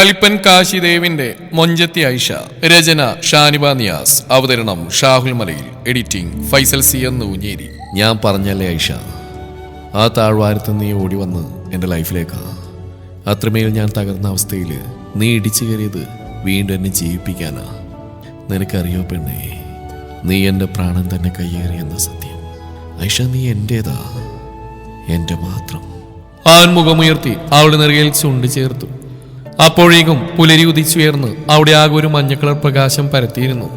കലിപ്പൻ കാശിദേവിന്റെ മൊഞ്ചത്തി ഐഷ. രചന ഷാനിബ നിയാസ്. അവതരണം ഷാഹുൽ മലയിൽ. Editing Faisal C എന്ന് ഊഞ്ഞേരി. ഞാൻ പറഞ്ഞല്ലേ ഐഷ, ആ താഴ്വാരത്ത് നീ ഓടി വന്ന് എൻ്റെ ലൈഫിലേക്കാ. അത്രമേൽ ഞാൻ തകർന്ന അവസ്ഥയിൽ നീ ഇടിച്ചു കയറിയത് വീണ്ടും എന്നെ ജീവിപ്പിക്കാനാ. നിനക്കറിയോ പെണ്ണേ, നീ എൻ്റെ പ്രാണൻ തന്നെ കയ്യേറിയെന്ന സത്യം. ഐഷ, നീ എൻ്റേതാ, എൻ്റെ മാത്രം. ആൻ മുഖമുയർത്തി അവളുടെ നെറുകയിൽ ചുണ്ടു ചേർത്തു. അപ്പോഴേക്കും പുലരി ഉദിച്ചുയർന്ന് അവിടെ ആകെ ഒരു മഞ്ഞക്കളർ പ്രകാശം പരത്തിയിരുന്നു.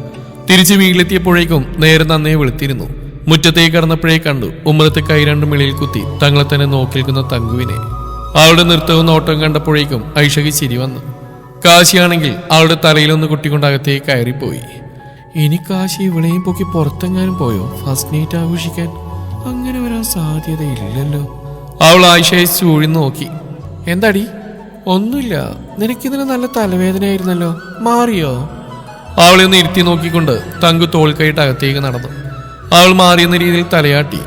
തിരിച്ച് വീട്ടിലെത്തിയപ്പോഴേക്കും നേരെ നന്നേ വെളുത്തിരുന്നു. മുറ്റത്തേക്ക് കടന്നപ്പോഴേ കണ്ടു ഉമ്മറത്തെ കൈ രണ്ടും വെളിയിൽ കുത്തി തങ്ങളെ തന്നെ നോക്കിയിരിക്കുന്ന തങ്കുവിനെ. അവളുടെ നൃത്തവും നോട്ടവും കണ്ടപ്പോഴേക്കും ഐഷയ്ക്ക് ചിരി വന്നു. കാശിയാണെങ്കിൽ അവളുടെ തലയിലൊന്ന് കുട്ടിക്കൊണ്ട് അകത്തേക്ക് കയറിപ്പോയി. ഇനി കാശി ഇവിടെയും പൊക്കി പുറത്തെങ്ങാനും പോയോ ഫസ്റ്റ് നൈറ്റ് ആഘോഷിക്കാൻ? അങ്ങനെ വരാൻ സാധ്യതയില്ലല്ലോ. അവൾ ആയിഷയെ ചൂഴി നോക്കി. എന്താടി? ഒന്നുമില്ല, നിനക്കിതിന് നല്ല തലവേദനയായിരുന്നല്ലോ, മാറിയോ? അവളെ ഒന്ന് ഇരുത്തി നോക്കിക്കൊണ്ട് തങ്കു തോൾക്കൈയിട്ട് അകത്തേക്ക് നടന്നു. അവൾ മാറിയെന്ന രീതിയിൽ തലയാട്ടി.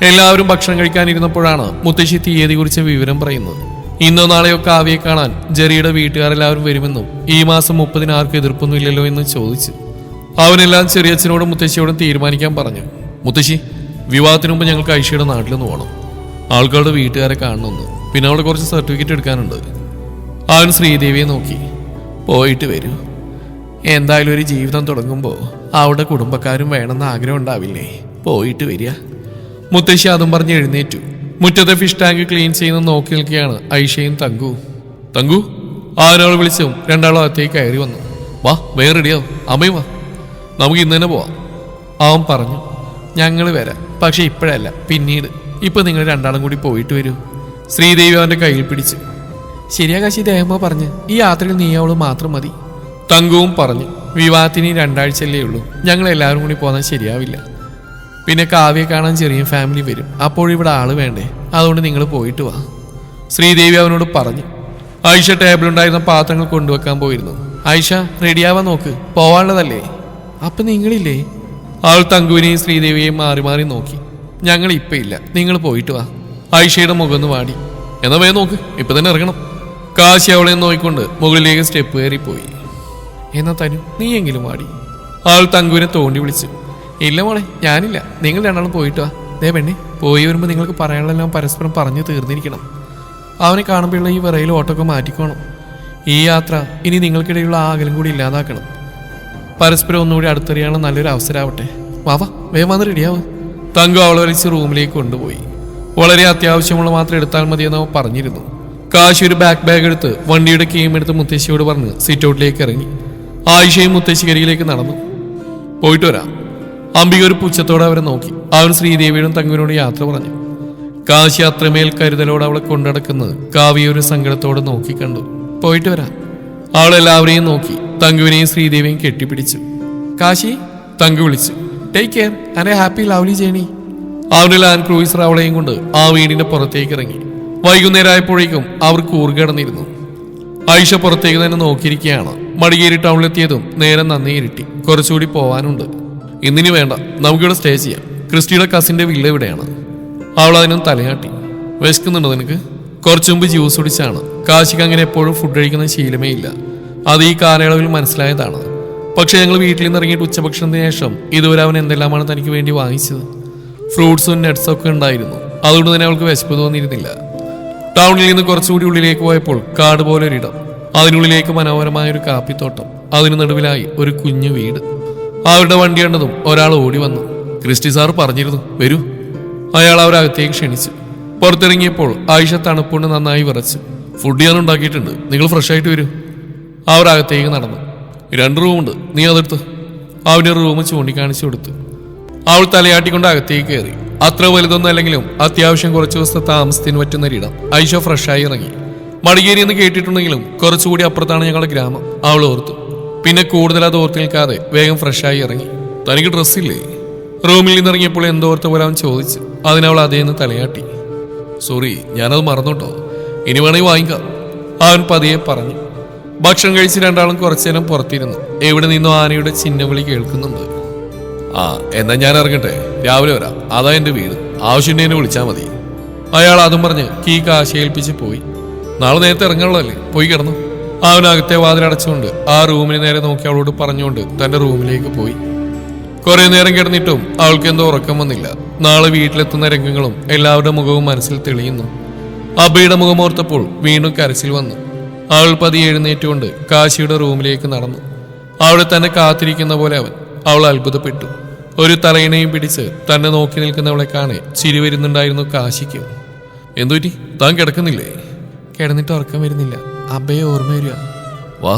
എല്ലാവരും ഭക്ഷണം കഴിക്കാനിരുന്നപ്പോഴാണ് മുത്തശ്ശി തീയതി കുറിച്ച് വിവരം പറയുന്നത്. ഇന്നോ നാളെയോ കാവ്യയെ കാണാൻ ജെറിയുടെ വീട്ടുകാരെല്ലാവരും വരുമെന്നും ഈ മാസം 30 ആർക്കും എതിർപ്പൊന്നുമില്ലല്ലോ എന്ന് ചോദിച്ചു. അവനെല്ലാം ചെറിയച്ഛനോടും മുത്തശ്ശിയോടും തീരുമാനിക്കാൻ പറഞ്ഞു. മുത്തശ്ശി, വിവാഹത്തിന് മുമ്പ് ഞങ്ങൾക്ക് ഐഷയുടെ നാട്ടിലൊന്ന് പോകണം. ആൾക്കാരുടെ വീട്ടുകാരെ കാണണമെന്ന്, പിന്നെ അവിടെ കുറച്ച് സർട്ടിഫിക്കറ്റ് എടുക്കാനുണ്ട്. അവൻ ശ്രീദേവിയെ നോക്കി. പോയിട്ട് വരൂ. എന്തായാലും ഒരു ജീവിതം തുടങ്ങുമ്പോൾ അവിടെ കുടുംബക്കാരും വേണമെന്ന് ആഗ്രഹം ഉണ്ടാവില്ലേ? പോയിട്ട് വരിക. മുത്തശ്ശി അതും പറഞ്ഞ് എഴുന്നേറ്റു. മുറ്റത്തെ ഫിഷ് ടാങ്ക് ക്ലീൻ ചെയ്യുന്ന നോക്കി നിൽക്കുകയാണ് ഐഷയും തങ്കു. തങ്കു, ആരവൾ വിളിച്ചും രണ്ടാളും അകത്തേക്ക് കയറി വന്നു. വാ, വേറെ റെഡിയാവും. അമ്മയും വാ, നമുക്ക് ഇന്ന് തന്നെ പോവാം. അവൻ പറഞ്ഞു. ഞങ്ങൾ വരാം, പക്ഷെ ഇപ്പോഴല്ല, പിന്നീട്. ഇപ്പൊ നിങ്ങൾ രണ്ടാളും കൂടി പോയിട്ട് വരൂ. ശ്രീദേവി അവന്റെ കയ്യിൽ പിടിച്ചു. ശരിയാ കാശി, ദേഹമ്മ പറഞ്ഞ് ഈ യാത്രയിൽ നീ അവള് മാത്രം മതി. തങ്കുവും പറഞ്ഞു. വിവാഹത്തിന് 2 ആഴ്ചയല്ലേ ഉള്ളൂ, ഞങ്ങൾ എല്ലാവരും കൂടി പോകാൻ ശരിയാവില്ല. പിന്നെ കാവ്യെ കാണാൻ ചെറിയ ഫാമിലി വരും, അപ്പോഴിവിടെ ആള് വേണ്ടേ? അതുകൊണ്ട് നിങ്ങൾ പോയിട്ട് വാ. ശ്രീദേവി അവനോട് പറഞ്ഞു. ഐഷ ടേബിളുണ്ടായിരുന്ന പാത്രങ്ങൾ കൊണ്ടുവെക്കാൻ പോയിരുന്നു. ഐഷ, റെഡിയാവാൻ നോക്ക്, പോവാനുള്ളതല്ലേ? അപ്പൊ നിങ്ങളില്ലേ? അവൾ തങ്കുവിനെയും ശ്രീദേവിയെയും മാറി മാറി നോക്കി. ഞങ്ങൾ ഇപ്പം ഇല്ല, നിങ്ങൾ പോയിട്ട് വാ. ഐഷയുടെ മുഖം വാടി. എന്നാ വേ നോക്ക്, ഇപ്പൊ തന്നെ ഇറങ്ങണം. കാശി അവളെ നോക്കിക്കൊണ്ട് മുകളിലേക്ക് സ്റ്റെപ്പ് കയറിപ്പോയി. എന്നാ തനു, നീ എങ്കിലും വാടി. അവൾ തങ്കുവിനെ തോണ്ടി വിളിച്ചു. ഇല്ല മോളെ, ഞാനില്ല, നിങ്ങൾ രണ്ടാളും പോയിട്ട് വാ. ദേ പെണ്ണെ, പോയി വരുമ്പോൾ നിങ്ങൾക്ക് പറയാനുള്ളതെല്ലാം പരസ്പരം പറഞ്ഞു തീർന്നിരിക്കണം. അവനെ കാണുമ്പോഴുള്ള ഈ വിറയിൽ ഓട്ടമൊക്കെ മാറ്റിക്കോണം. ഈ യാത്ര ഇനി നിങ്ങൾക്കിടയിലുള്ള ആകലും കൂടി ഇല്ലാതാക്കണം. പരസ്പരം ഒന്നുകൂടി അടുത്തറിയാനുള്ള നല്ലൊരു അവസരമാവട്ടെ. വാവാ, വേഗം വന്ന് റെഡിയാവും. തങ്കു അവളെ വലിച്ച് റൂമിലേക്ക് കൊണ്ടുപോയി. വളരെ അത്യാവശ്യമുള്ള മാത്രം എടുത്താൽ മതിയെന്ന് അവൻ പറഞ്ഞിരുന്നു. കാശി ഒരു ബാഗ് എടുത്ത് വണ്ടിയുടെ കീം എടുത്ത് മുത്തശ്ശിയോട് പറഞ്ഞ് സിറ്റ് ഔട്ടിലേക്ക് ഇറങ്ങി. ആയിഷയും മുത്തശ്ശിക്കരിയിലേക്ക് നടന്നു. പോയിട്ട് വരാം. അംബിക ഒരു പുച്ഛത്തോടെ അവരെ നോക്കി. അവൻ ശ്രീദേവിയോടും തങ്കുവിനോട് യാത്ര പറഞ്ഞു. കാശി അത്രമേൽ കരുതലോടെ അവളെ കൊണ്ടടക്കുന്നത് കാവ്യ ഒരു സങ്കടത്തോടെ നോക്കി കണ്ടു. പോയിട്ട് വരാം. അവൾ എല്ലാവരെയും നോക്കി തങ്കുവിനെയും ശ്രീദേവിയും കെട്ടിപ്പിടിച്ചു. കാശി, തങ്കു വിളിച്ചു. Take care and A happy lovely journey. അവന്റെ ലാൻഡ് ക്രൂയിസർ അവളെയും കൊണ്ട് ആ വീടിന്റെ പുറത്തേക്ക് ഇറങ്ങി. വൈകുന്നേരമായപ്പോഴേക്കും അവർ കൂറുകിടന്നിരുന്നു. ഐഷ പുറത്തേക്ക് തന്നെ നോക്കിയിരിക്കുകയാണ്. മടികേറി ടൗണിലെത്തിയതും നേരം നന്നേ ഇരുട്ടി. കുറച്ചുകൂടി പോവാനുണ്ട്. ഇന്നിനി വേണ്ട, നമുക്കിവിടെ സ്റ്റേ ചെയ്യാം. ക്രിസ്റ്റിയുടെ കസിന്റെ വില്ല ഇവിടെയാണ്. അവൾ അതിനും തലയാട്ടി. വിശക്കുന്നുണ്ടോ നിനക്ക്? കുറച്ചു മുമ്പ് ജ്യൂസ് കുടിച്ചാണ്. കാശിക്ക് അങ്ങനെ എപ്പോഴും ഫുഡ് കഴിക്കുന്ന ശീലമേ ഇല്ല. അത് ഈ കാലയളവിൽ മനസ്സിലായതാണ്. പക്ഷെ ഞങ്ങൾ വീട്ടിൽ നിന്ന് ഇറങ്ങിയിട്ട് ഉച്ചഭക്ഷണത്തിന് ശേഷം ഇതുവരെ അവൻ എന്തെല്ലാമാണ് തനിക്ക് വേണ്ടി വാങ്ങിച്ചത്. ഫ്രൂട്ട്സും നട്ട്സും ഒക്കെ ഉണ്ടായിരുന്നു. അതുകൊണ്ട് തന്നെ അവൾക്ക് വിശപ്പ് തോന്നിയിരുന്നില്ല. ടൗണിൽ നിന്ന് കുറച്ചുകൂടി ഉള്ളിലേക്ക് പോയപ്പോൾ കാട് പോലെ ഒരിടം. അതിനുള്ളിലേക്ക് മനോഹരമായ ഒരു കാപ്പിത്തോട്ടം. അതിന് നടുവിലായി ഒരു കുഞ്ഞു വീട്. അവരുടെ വണ്ടി കണ്ടതും ഒരാൾ ഓടി വന്നു. ക്രിസ്റ്റി സാർ പറഞ്ഞിരുന്നു, വരൂ. അയാൾ അവരകത്തേക്ക് ക്ഷണിച്ചു. പുറത്തിറങ്ങിയപ്പോൾ ആയിഷ തണുപ്പുകൊണ്ട് നന്നായി വിറച്ചു. ഫുഡ് ഞാൻ ഉണ്ടാക്കിയിട്ടുണ്ട്, നിങ്ങൾ ഫ്രഷ് ആയിട്ട് വരൂ. അവർ അകത്തേക്ക് നടന്നു. 2 റൂമുണ്ട്, നീ അതെടുത്ത്. അവൻ്റെ റൂം ചൂണ്ടിക്കാണിച്ചു കൊടുത്തു. അവൾ തലയാട്ടിക്കൊണ്ട് അകത്തേക്ക് കയറി. അത്ര വലുതൊന്നും അല്ലെങ്കിലും അത്യാവശ്യം കുറച്ച് ദിവസത്തെ താമസത്തിന് പറ്റുന്നൊരിടം. ഐഷ ഫ്രഷായി ഇറങ്ങി. മടികേരി എന്ന് കേട്ടിട്ടുണ്ടെങ്കിലും കുറച്ചുകൂടി അപ്പുറത്താണ് ഞങ്ങളുടെ ഗ്രാമം. അവൾ ഓർത്തു. പിന്നെ കൂടുതൽ അത് ഓർത്ത് നിൽക്കാതെ വേഗം ഫ്രഷായി ഇറങ്ങി. തനിക്ക് ഡ്രസ്സില്ലേ? റൂമിൽ നിന്നിറങ്ങിയപ്പോൾ എന്തോർത്ത പോലെ അവൻ ചോദിച്ചു. അതിനവൾ അതേന്ന് തലയാട്ടി. സോറി, ഞാനത് മറന്നോട്ടോ, ഇനി വേണമെങ്കിൽ വാങ്ങിക്കാം, അവൻ പതിയെ പറഞ്ഞു. ഭക്ഷണം കഴിച്ച് രണ്ടാളും കുറച്ചു നേരം പുറത്തിരുന്നു. എവിടെ നിന്നോ ആനയുടെ ചിഹ്നവിളി കേൾക്കുന്നുണ്ട്. ആ, എന്നാ ഞാൻ ഇറങ്ങട്ടെ, രാവിലെ വരാം, അതാ എൻ്റെ വീട്, ആവശ്യമുണ്ടെന്നെ വിളിച്ചാൽ മതി. അയാൾ അതും പറഞ്ഞ് കീ കാശി ഏൽപ്പിച്ച് പോയി. നാളെ നേരത്തെ ഇറങ്ങാനുള്ളതല്ലേ, പോയി കിടന്നു. അവനകത്തെ വാതിലടച്ചുകൊണ്ട് ആ റൂമിന് നേരെ നോക്കി അവളോട് പറഞ്ഞുകൊണ്ട് തന്റെ റൂമിലേക്ക് പോയി. കുറെ നേരം കിടന്നിട്ടും അവൾക്ക് എന്തോ ഉറക്കം വന്നില്ല. നാളെ വീട്ടിലെത്തുന്ന രംഗങ്ങളും എല്ലാവരുടെ മുഖവും മനസ്സിൽ തെളിയുന്നു. അബയുടെ മുഖമോർത്തപ്പോൾ വീണ്ടും കരച്ചിൽ വന്നു. അവൾ പതിയെ എഴുന്നേറ്റുകൊണ്ട് കാശിയുടെ റൂമിലേക്ക് നടന്നു. അവളെ തന്നെ കാത്തിരിക്കുന്ന പോലെ അവൾ അത്ഭുതപ്പെട്ടു. ഒരു തലയിണയും പിടിച്ച് തന്നെ നോക്കി നിൽക്കുന്നവളെ കാണെ ചിരി വരുന്നുണ്ടായിരുന്നു കാശിക്ക്. എന്തുപറ്റി, താൻ കിടക്കുന്നില്ലേ? കിടന്നിട്ട് ഉറക്കം വരുന്നില്ല, അബയെ ഓർമ്മ വരിക. വാ.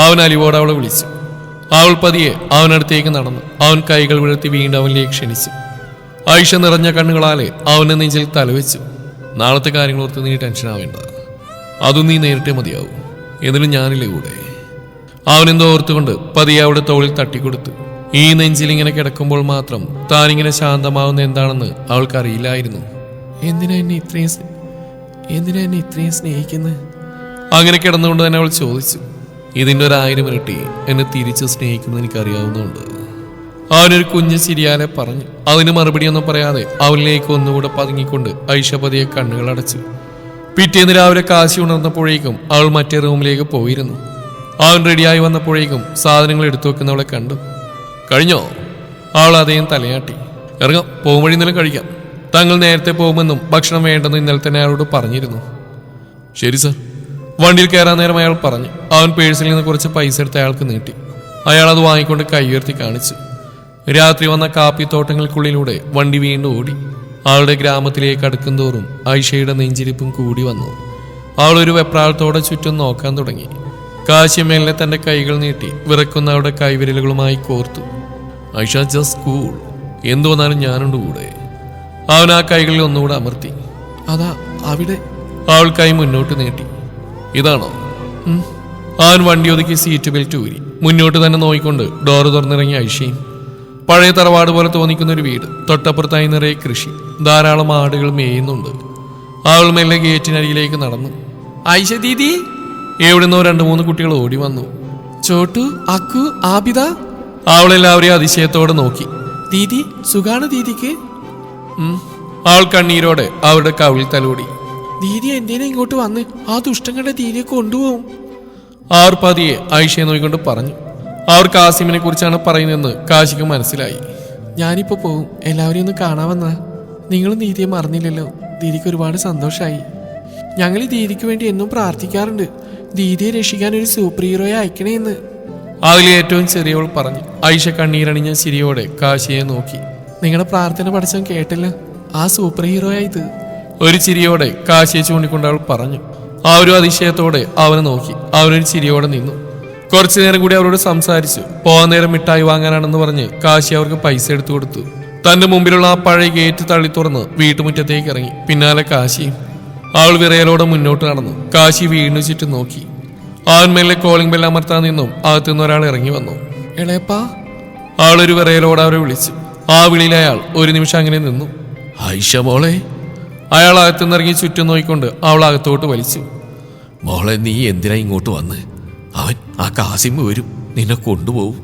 അവൻ അലിവോട് അവളെ വിളിച്ചു. അവൾ പതിയെ അവനടുത്തേക്ക് നടന്നു. അവൻ കൈകൾ വിഴത്തി വീണ്ടും അവനിലേക്ക് ക്ഷണിച്ചു. ആയിഷ നിറഞ്ഞ കണ്ണുകളാലെ അവന്റെ നെഞ്ചിൽ തലവെച്ചു. നാളത്തെ കാര്യങ്ങളോർത്ത് നീ ടെൻഷൻ ആവേണ്ട, അതും നീ നേരിട്ടേ മതിയാവും. എന്നിട്ടും ഞാനില്ലേ കൂടെ. അവനെന്തോ ഓർത്തുകൊണ്ട് പതിയെ അവളുടെ തോളിൽ തട്ടിക്കൊടുത്തു. ഈ നെഞ്ചിൽ ഇങ്ങനെ കിടക്കുമ്പോൾ മാത്രം താനിങ്ങനെ ശാന്തമാവുന്ന എന്താണെന്ന് അവൾക്കറിയില്ലായിരുന്നു. എന്തിനാ എന്നെ ഇത്രയും സ്നേഹിക്കുന്നത്? അങ്ങനെ കിടന്നുകൊണ്ട് തന്നെ അവൾ ചോദിച്ചു. ഇതിൻ്റെ 1000 ഇരട്ടി എന്നെ തിരിച്ച് സ്നേഹിക്കുന്നത് എനിക്കറിയാവുന്നതുകൊണ്ട്. അവനൊരു കുഞ്ഞ് ചിരിയാലെ പറഞ്ഞു. അതിന് മറുപടിയൊന്നും പറയാതെ അവനിലേക്ക് ഒന്നുകൂടെ പതുങ്ങിക്കൊണ്ട് ഐഷ പതിയെ കണ്ണുകൾ അടച്ചു. പിറ്റേന്ന് രാവിലെ കാശി ഉണർന്നപ്പോഴേക്കും അവൾ മറ്റേ റൂമിലേക്ക് പോയിരുന്നു. അവൻ റെഡിയായി വന്നപ്പോഴേക്കും സാധനങ്ങൾ എടുത്തു വെക്കുന്നവളെ കണ്ടു. കഴിഞ്ഞോ? അവൾ അതേം തലയാട്ടി. ഇറങ്ങാം, പോകുംവഴി ഇന്നലെ കഴിക്കാം. തങ്ങൾ നേരത്തെ പോകുമെന്നും ഭക്ഷണം വേണ്ടെന്നും ഇന്നലെ തന്നെ അയാളോട് പറഞ്ഞിരുന്നു. ശരി സർ. വണ്ടിയിൽ കയറാൻ നേരം അയാൾ പറഞ്ഞു. അവൻ പേഴ്സിൽ നിന്ന് കുറച്ച് പൈസ എടുത്ത് അയാൾക്ക് നീട്ടി. അയാൾ അത് വാങ്ങിക്കൊണ്ട് കൈ ഉയർത്തി കാണിച്ചു. രാത്രി വന്ന കാപ്പിത്തോട്ടങ്ങൾക്കുള്ളിലൂടെ വണ്ടി വീണ്ടും ഓടി. അവളുടെ ഗ്രാമത്തിലേക്ക് അടുക്കും തോറും ഐഷയുടെ നെഞ്ചിരിപ്പും കൂടി വന്നു. അവൾ ഒരു വെപ്രാളത്തോടെ ചുറ്റും നോക്കാൻ തുടങ്ങി. കാശിമേലിനെ തന്റെ കൈകൾ നീട്ടി വിറക്കുന്ന അവളുടെ കൈവിരലുകളുമായി കോർത്തു. ഐഷ ജസ്റ്റ് കൂൾ, എന്തു വന്നാലും ഞാനുണ്ട് കൂടെ. അവൻ ആ കൈകളിൽ ഒന്നുകൂടെ അമർത്തി. അതാ അവിടെ. അവൾ കൈ മുന്നോട്ട് നീട്ടി. ഇതാണോ? അവൻ വണ്ടി ഒതുക്കി സീറ്റ് ബെൽറ്റ് ഊരി മുന്നോട്ട് തന്നെ നോയിക്കൊണ്ട് ഡോറ് തുറന്നിറങ്ങി ഐഷയും. പഴയ തറവാട് പോലെ തോന്നിക്കുന്ന ഒരു വീട്. തൊട്ടപ്പുറത്തായി നിറയെ കൃഷി, ധാരാളം ആടുകൾ മേയുന്നുണ്ട്. അവൾ മെല്ലെ ഗേറ്റിനരികിലേക്ക് നടന്നു. ഐഷ ദീദി. എവിടെ നിന്നോ 2-3 കുട്ടികൾ ഓടി വന്നു. ചോട്ടു, അക്കു, ആബിദ. അവളെല്ലാവരെയും അതിശയത്തോടെ നോക്കി. ദീദി സുഖാണ് ദീദിക്ക്? അവൾ കണ്ണീരോടെ അവരുടെ കവിളിൽ തലോടി. ദീദി എന്തിനാ ഇങ്ങോട്ട് വന്ന്? ആ ദുഷ്ടങ്ങളുടെ ദീദിയെ കൊണ്ടുപോകും. അവർ പതിയെ ഐഷയെ നോക്കിക്കൊണ്ട് പറഞ്ഞു. അവർ കാസിമിനെ കുറിച്ചാണ് പറയുന്നതെന്ന് കാശിക്ക് മനസ്സിലായി. ഞാനിപ്പോ പോവും, എല്ലാവരെയും ഒന്ന് കാണാമെന്നാ. നിങ്ങളും ദീദിയെ മറന്നില്ലല്ലോ. ദീദിക്ക് ഒരുപാട് സന്തോഷമായി. ഞങ്ങൾ ഈ ദീദിക്ക് വേണ്ടി എന്നും പ്രാർത്ഥിക്കാറുണ്ട്. ദീദിയെ രക്ഷിക്കാൻ ഒരു സൂപ്പർ ഹീറോയെ അയക്കണേന്ന്. അതിൽ ഏറ്റവും ചെറിയവൾ പറഞ്ഞു. ഐഷ കണ്ണീരണിഞ്ഞ ചിരിയോടെ കാശിയെ നോക്കി. നിങ്ങളുടെ പ്രാർത്ഥന പഠിച്ചവൻ കേട്ടില്ല, ആ സൂപ്പർ ഹീറോയായത്. ഒരു ചിരിയോടെ കാശിയെ ചൂണ്ടിക്കൊണ്ട് അവൾ പറഞ്ഞു. ആ ഒരു അതിശയത്തോടെ അവനെ നോക്കി. അവനൊരു ചിരിയോടെ നിന്നു. കുറച്ചു നേരം കൂടി അവരോട് സംസാരിച്ചു. പോകാൻ നേരം മിഠായി വാങ്ങാനാണെന്ന് പറഞ്ഞ് കാശി അവർക്ക് പൈസ എടുത്തു കൊടുത്തു. തന്റെ മുമ്പിലുള്ള ആ പഴയ ഗേറ്റ് തള്ളി തുറന്ന് വീട്ടുമുറ്റത്തേക്ക് ഇറങ്ങി. പിന്നാലെ കാശിയും. അവൾ വിറയലോടെ മുന്നോട്ട് നടന്നു. കാശി വീടിനു ചുറ്റും നോക്കി. അവൻ മേലെ കോളിംഗ് ബെൽ അമർത്താൻ നിന്നും അകത്തുനിന്ന് ഒരാൾ ഇറങ്ങി വന്നു. എളേപ്പാ. അവളൊരു വിറയലോടെ അവരെ വിളിച്ചു. ആ വിളിയിൽ അയാൾ ഒരു നിമിഷം അങ്ങനെ നിന്നു. ഐഷ മോളെ. അയാൾ അകത്തുനിന്നിറങ്ങി ചുറ്റും നോക്കിക്കൊണ്ട് അവൾ അകത്തോട്ട് വലിച്ചു. മോളെ, നീ എന്തിനാ ഇങ്ങോട്ട് വന്ന്? അവൻ ആ കാസിം വരും, നിന്നെ കൊണ്ടുപോകും.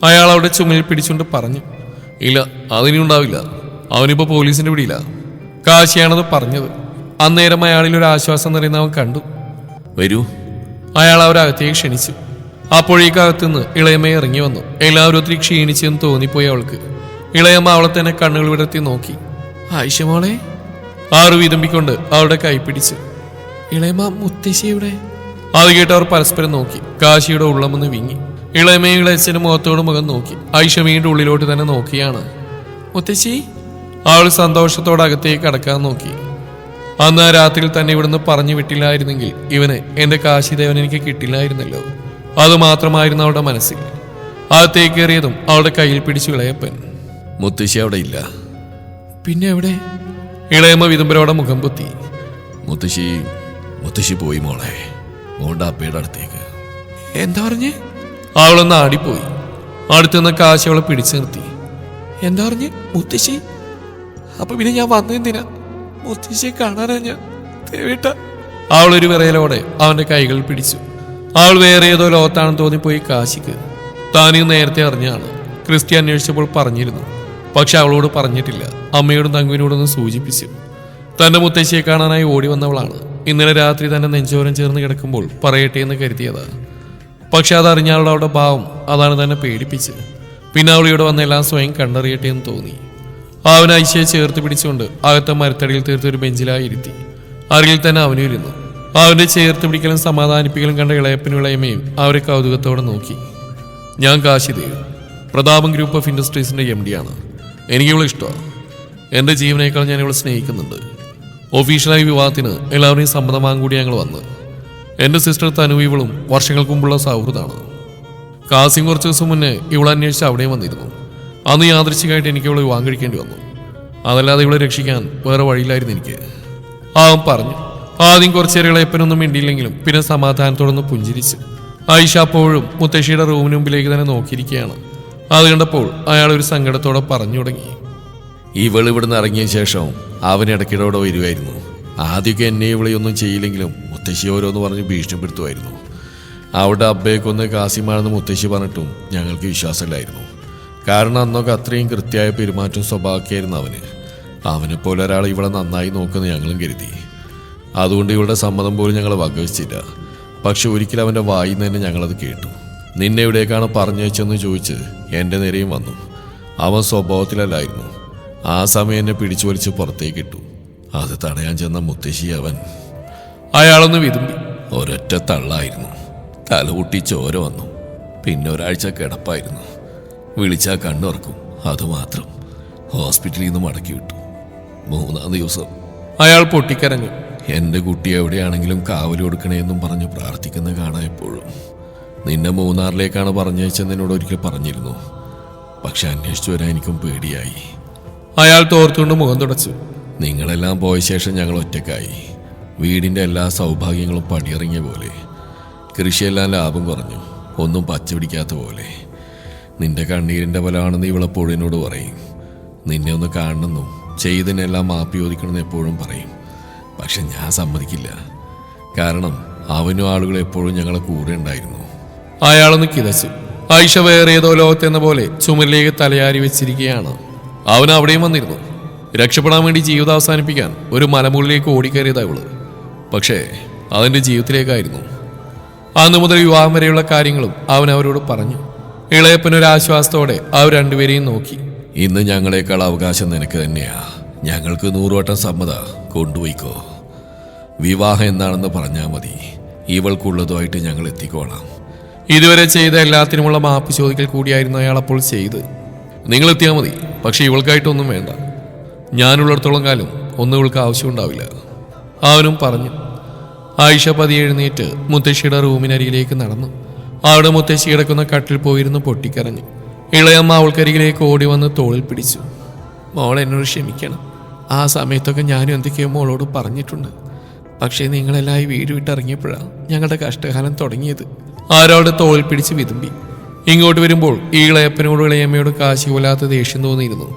അയാൾ അവിടെ ചുമലിൽ പിടിച്ചുകൊണ്ട് പറഞ്ഞു. ഇല്ല, അതിനുണ്ടാവില്ല. അവനിപ്പോ പോലീസിന്റെ പിടിയില്ല. കാശിയാണത് പറഞ്ഞത്. അന്നേരം അയാളിൽ ഒരു ആശ്വാസം നിറയുന്ന അവൻ കണ്ടു. വരൂ. അയാൾ അവരകത്തേക്ക് ക്ഷണിച്ചു. അപ്പോഴേക്കകത്തുനിന്ന് ഇളയമ്മ ഇറങ്ങി വന്നു. എല്ലാവരും ഒത്തിരി ക്ഷീണിച്ചെന്ന് തോന്നിപ്പോയി അവൾക്ക്. ഇളയമ്മ അവളെ തന്നെ കണ്ണുകൾ വിടർത്തി നോക്കി. ആയിഷ മോളെ. ആറ് വീതമ്പിക്കൊണ്ട് അവളുടെ കൈ പിടിച്ചു. ഇളയമ്മ, മുത്തശ്ശിയുടെ. അത് കേട്ട് അവർ പരസ്പരം നോക്കി. കാശിയുടെ ഉള്ളമൊന്ന് വിങ്ങി. ഇളയമ്മയും ഇളയച്ചനും മുഖത്തോട് മുഖം നോക്കി. ഐഷ വീണ്ടും ഉള്ളിലോട്ട് തന്നെ നോക്കിയാണ്. മുത്തശ്ശി. അവൾ സന്തോഷത്തോടെ അകത്തേക്ക് കടക്കാൻ നോക്കി. അന്ന് ആ രാത്രിയിൽ തന്നെ ഇവിടുന്ന് പറഞ്ഞു വിട്ടില്ലായിരുന്നെങ്കിൽ ഇവന് എന്റെ കാശിദേവൻ എനിക്ക് കിട്ടില്ലായിരുന്നല്ലോ. അതുമാത്രമായിരുന്നു അവളുടെ മനസ്സിൽ. അകത്തേക്ക് കയറിയതും അവളുടെ കയ്യിൽ പിടിച്ചു ഇളയപ്പൻ. മുത്തശ്ശി അവിടെ ഇല്ല. പിന്നെ എവിടെ? ഇളയമ്മ വിതുമ്പരോടെ മുഖം പൊത്തി. മുത്തശ്ശി പോയി മോളെ, മോളുടെ അപ്പയുടെ അടുത്തേക്ക്. എന്താ പറഞ്ഞേ? അവളൊന്ന് ആടിപ്പോയി. അടുത്തുനിന്ന് കാശി അവളെ പിടിച്ചു നിർത്തി. എന്താ പറഞ്ഞേ മുത്തശ്ശി? അപ്പൊ പിന്നെ ഞാൻ വന്നെന്തിനാ? മുത്തശ്ശിയെ കാണാനാ ഞാൻ. ദേവേട്ട. അവളൊരു വിറയലോടെ അവന്റെ കൈകൾ പിടിച്ചു. അവൾ വേറെ ഏതോ ലോകത്താണെന്ന് തോന്നിപ്പോയി കാശിക്ക്. താനും നേരത്തെ അറിഞ്ഞാണ്. ക്രിസ്റ്റി അന്വേഷിച്ചപ്പോൾ പറഞ്ഞിരുന്നു. പക്ഷെ അവളോട് പറഞ്ഞിട്ടില്ല. അമ്മയോടും തങ്കുവിനോടൊന്ന് സൂചിപ്പിച്ചു. തന്റെ മുത്തശ്ശിയെ കാണാനായി ഓടി വന്നവളാണ്. ഇന്നലെ രാത്രി തന്നെ നെഞ്ചോരം ചേർന്ന് കിടക്കുമ്പോൾ പറയട്ടെ എന്ന് കരുതിയതാ. പക്ഷെ അതറിഞ്ഞാളുടെ അവളുടെ ഭാവം അതാണ് തന്നെ പേടിപ്പിച്ച്. പിന്നെ അവൾ ഇവിടെ വന്നെല്ലാം സ്വയം കണ്ടറിയട്ടെ എന്ന് തോന്നി. അവൻ ഐശയെ ചേർത്ത് പിടിച്ചുകൊണ്ട് അകത്തെ മരത്തടിയിൽ തീർത്തൊരു ബെഞ്ചിലായി ഇരുത്തി. അരികിൽ തന്നെ അവനും ഇരുന്നു. അവന്റെ ചേർത്ത് പിടിക്കലും സമാധാനിപ്പിക്കലും കണ്ട ഇളയപ്പനും ഇളയമയും അവരെ കൗതുകത്തോടെ നോക്കി. ഞാൻ കാശിദേവ്, പ്രതാപം ഗ്രൂപ്പ് ഓഫ് ഇൻഡസ്ട്രീസിന്റെ MD ആണ്. എനിക്കിവളെ ഇഷ്ടമാണ്. എൻ്റെ ജീവനേക്കാൾ ഞാൻ ഇവളെ സ്നേഹിക്കുന്നുണ്ട്. ഒഫീഷ്യലായി വിവാഹത്തിന് എല്ലാവരെയും സമ്മതമാകാൻ കൂടി ഞങ്ങൾ വന്ന്. എൻ്റെ സിസ്റ്റർ തനു ഇവളും വർഷങ്ങൾക്ക് മുമ്പുള്ള സൗഹൃദമാണ്. കാസിം കുറച്ച് ദിവസം മുന്നേ ഇവളെ അന്വേഷിച്ച് അവിടെയും വന്നിരുന്നു. അന്ന് യാദൃശ്ചികമായിട്ട് എനിക്ക് ഇവളെ വിവാഹം കഴിക്കേണ്ടി വന്നു. അതല്ലാതെ ഇവളെ രക്ഷിക്കാൻ വേറെ വഴിയില്ലായിരുന്നു എനിക്ക്. അവൻ പറഞ്ഞു. ആദ്യം കുറച്ചേറെ ഇളയപ്പനൊന്നും മിണ്ടിയില്ലെങ്കിലും പിന്നെ സമാധാനത്തോടൊന്ന് പുഞ്ചിരിച്ച്. ഐഷ അപ്പോഴും മുത്തശ്ശിയുടെ റൂമിന് മുമ്പിലേക്ക് തന്നെ നോക്കിയിരിക്കുകയാണ്. അത് കണ്ടപ്പോൾ അയാൾ ഒരു സങ്കടത്തോടെ പറഞ്ഞു തുടങ്ങി. ഇവൾ ഇവിടുന്ന് ഇറങ്ങിയ ശേഷം അവൻ ഇടയ്ക്കിടോടെ വരുമായിരുന്നു. ആദ്യമൊക്കെ എന്നെ ഇവളെയൊന്നും ചെയ്യില്ലെങ്കിലും മുത്തശ്ശി ഓരോന്ന് പറഞ്ഞ് ഭീഷണിപ്പെടുത്തുമായിരുന്നു. അവിടെ അബ്ബയെക്കൊന്ന് കാസിമാണെന്ന് മുത്തശ്ശി പറഞ്ഞിട്ടും ഞങ്ങൾക്ക് വിശ്വാസമില്ലായിരുന്നു. കാരണം അന്നൊക്കെ അത്രയും കൃത്യമായ പെരുമാറ്റവും സ്വഭാവമൊക്കെയായിരുന്നു അവന്. അവനെപ്പോലെ ഒരാൾ ഇവളെ നന്നായി നോക്കുന്നത് ഞങ്ങളും കരുതി. അതുകൊണ്ട് ഇവളുടെ സമ്മതം പോലും ഞങ്ങൾ വകവച്ചില്ല. പക്ഷെ ഒരിക്കലും അവൻ്റെ വായിൽ നിന്ന് തന്നെ ഞങ്ങളത് കേട്ടു. നിന്നെ എവിടേക്കാണ് പറഞ്ഞു വെച്ചെന്ന് ചോദിച്ച് എൻ്റെ നേരെയും വന്നു. അവൻ സ്വഭാവത്തിലല്ലായിരുന്നു. ആ സമയം എന്നെ പിടിച്ചു വലിച്ച് പുറത്തേക്ക് ഇട്ടു. അത് തടയാൻ ചെന്ന മുത്തശ്ശി അവൻ അയാളൊന്ന് വിതുമ്പി. ഒരൊറ്റ തള്ളായിരുന്നു. തലകൂട്ടി ചോര വന്നു. പിന്നെ ഒരാഴ്ച കിടപ്പായിരുന്നു. വിളിച്ചാൽ കണ്ണുറക്കും. അതുമാത്രം. ഹോസ്പിറ്റലിൽ നിന്ന് മടക്കി വിട്ടു. 3-ാം ദിവസം അയാൾ പൊട്ടിക്കരഞ്ഞു. എൻ്റെ കുട്ടി എവിടെയാണെങ്കിലും കാവൽ കൊടുക്കണേന്നും പറഞ്ഞ് പ്രാർത്ഥിക്കുന്ന കാണാൻ എപ്പോഴും. നിന്നെ മൂന്നാറിലേക്കാണ് പറഞ്ഞയച്ചെന്ന് എന്നോട് ഒരിക്കൽ പറഞ്ഞിരുന്നു. പക്ഷെ അന്വേഷിച്ചു വരാൻ എനിക്കും പേടിയായി. അയാൾ തോർത്തുകൊണ്ട് മുഖം തുടച്ചു. നിങ്ങളെല്ലാം പോയ ശേഷം ഞങ്ങൾ ഒറ്റക്കായി. വീടിൻ്റെ എല്ലാ സൗഭാഗ്യങ്ങളും പടിയിറങ്ങിയ പോലെ. കൃഷിയെല്ലാം ലാഭം കുറഞ്ഞു. ഒന്നും പച്ച പിടിക്കാത്ത പോലെ. നിന്റെ കണ്ണീരിൻ്റെ ഫലമാണെന്ന് ഇവളെപ്പോഴും എന്നോട് പറയും. നിന്നെ ഒന്ന് കാണണമെന്നും ചെയ്തതിനെല്ലാം മാപ്പി ചോദിക്കണമെന്ന് എപ്പോഴും പറയും. പക്ഷെ ഞാൻ സമ്മതിക്കില്ല. കാരണം അവനും ആളുകൾ എപ്പോഴും ഞങ്ങളെ കൂടെ ഉണ്ടായിരുന്നു. അയാളൊന്ന് കിതച്ചു. ഐഷ വേറെ ഏതോ ലോകത്തെന്ന പോലെ ചുമരിലേക്ക് തലയാരി വെച്ചിരിക്കുകയാണ്. അവൻ അവിടെയും വന്നിരുന്നു. രക്ഷപ്പെടാൻ വേണ്ടി ജീവിതം അവസാനിപ്പിക്കാൻ ഒരു മലമുകളിലേക്ക് ഓടിക്കയറിയതാ ഇവള്. പക്ഷേ അതിൻ്റെ ജീവിതത്തിലേക്കായിരുന്നു. അന്നു മുതൽ വിവാഹം വരെയുള്ള കാര്യങ്ങളും അവൻ അവരോട് പറഞ്ഞു. ഇളയപ്പനൊരാശ്വാസത്തോടെ അവർ രണ്ടുപേരെയും നോക്കി. ഇന്ന് ഞങ്ങളെക്കാൾ അവകാശം നിനക്ക് തന്നെയാ. ഞങ്ങൾക്ക് 100 വട്ടം സമ്മത. കൊണ്ടുപോയിക്കോ. വിവാഹം എന്താണെന്ന് പറഞ്ഞാൽ മതി. ഇവൾക്കുള്ളതുമായിട്ട് ഞങ്ങൾ എത്തിക്കോളാം. ഇതുവരെ ചെയ്ത എല്ലാത്തിനുമുള്ള മാപ്പ് ചോദിക്കൽ കൂടിയായിരുന്നു അയാൾ അപ്പോൾ ചെയ്ത്. നിങ്ങൾ എത്തിയാൽ മതി. പക്ഷെ ഇവൾക്കായിട്ടൊന്നും വേണ്ട. ഞാനുള്ളിടത്തോളം കാലം ഒന്നും ഇവൾക്ക് ആവശ്യമുണ്ടാവില്ല. അവനും പറഞ്ഞു. ആയിഷ പതിയെ എഴുന്നേറ്റ് മുത്തശ്ശിയുടെ റൂമിനരികിലേക്ക് നടന്നു. അവിടെ മുത്തശ്ശി കിടക്കുന്ന കട്ടിൽ പോയിരുന്നു പൊട്ടിക്കരഞ്ഞു. ഇളയമ്മ അവൾക്കരികിലേക്ക് ഓടി വന്ന് തോളിൽ പിടിച്ചു. മോൾ എന്നോട് ക്ഷമിക്കണം. ആ സമയത്തൊക്കെ ഞാനും എന്തൊക്കെയോ മോളോട് പറഞ്ഞിട്ടുണ്ട്. പക്ഷേ നിങ്ങളെല്ലാം ഈ വീട് വിട്ടിറങ്ങിയപ്പോഴാണ് ഞങ്ങളുടെ കഷ്ടകാലം തുടങ്ങിയത്. ആരോടെ തോളിൽ പിടിച്ച് വിതുമ്പി. ഇങ്ങോട്ട് വരുമ്പോൾ ഈ ഇളയപ്പനോടും ഇളയമ്മയോട് കാശി പോലാത്ത ദേഷ്യം തോന്നിയിരുന്നു.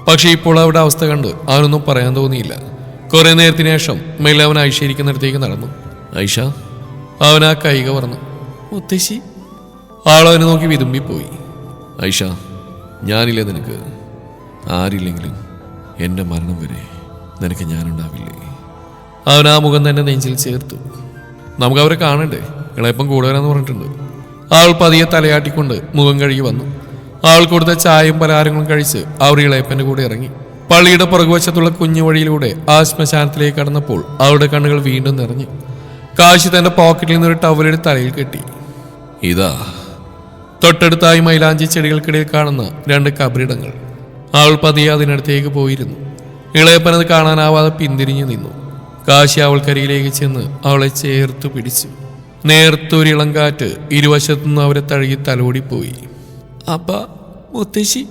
പക്ഷെ ഇപ്പോൾ അവിടെ അവസ്ഥ കണ്ട് അവനൊന്നും പറയാൻ തോന്നിയില്ല. കുറെ നേരത്തിന് ശേഷം മെല്ലെ അവൻ ഐഷ ഇരിക്കുന്നിടത്തേക്ക് നടന്നു. ഐഷ, അവൻ ആ കൈക പറഞ്ഞു. മുത്തശ്ശി. ആളവനെ നോക്കി വിതുമ്പിപ്പോയി. ഐഷ, ഞാനില്ലേ നിനക്ക്? ആരില്ലെങ്കിലും എൻ്റെ മരണം വരെ നിനക്ക് ഞാനുണ്ടാവില്ലേ? അവൻ ആ മുഖം തന്നെ നെഞ്ചിൽ ചേർത്തു. നമുക്ക് അവരെ കാണണ്ടേ? ഇളയപ്പം കൂടെ വരാന്ന് പറഞ്ഞിട്ടുണ്ട്. അവൾ പതിയെ തലയാട്ടിക്കൊണ്ട് മുഖം കഴുകി വന്നു. അവൾ കൊടുത്ത ചായയും പലഹാരങ്ങളും കഴിച്ച് അവർ ഇളയപ്പൻ്റെ കൂടെ ഇറങ്ങി. പള്ളിയുടെ പുറകുവശത്തുള്ള കുഞ്ഞു വഴിയിലൂടെ ആ ശ്മശാനത്തിലേക്ക് കടന്നപ്പോൾ അവളുടെ കണ്ണുകൾ വീണ്ടും നിറഞ്ഞു. കാശി തന്റെ പോക്കറ്റിൽ നിന്നൊരു ടവലെടുത്ത് തലയിൽ കെട്ടി. ഇതാ. തൊട്ടടുത്തായി മൈലാഞ്ചി ചെടികൾക്കിടയിൽ കാണുന്ന 2 കബറിടങ്ങൾ. അവൾ പതിയെ അതിനടുത്തേക്ക് പോയിരുന്നു. ഇളയപ്പനത് കാണാനാവാതെ പിന്തിരിഞ്ഞു നിന്നു. കാശി അവൾക്കരികിലേക്ക് ചെന്ന് അവളെ ചേർത്തു പിടിച്ചു. നേർത്തൊരിളം കാറ്റ് ഇരുവശത്തുനിന്ന് അവരെ തഴുകി തലോടിപ്പോയി. അപ്പ, മുത്തശ്ശി.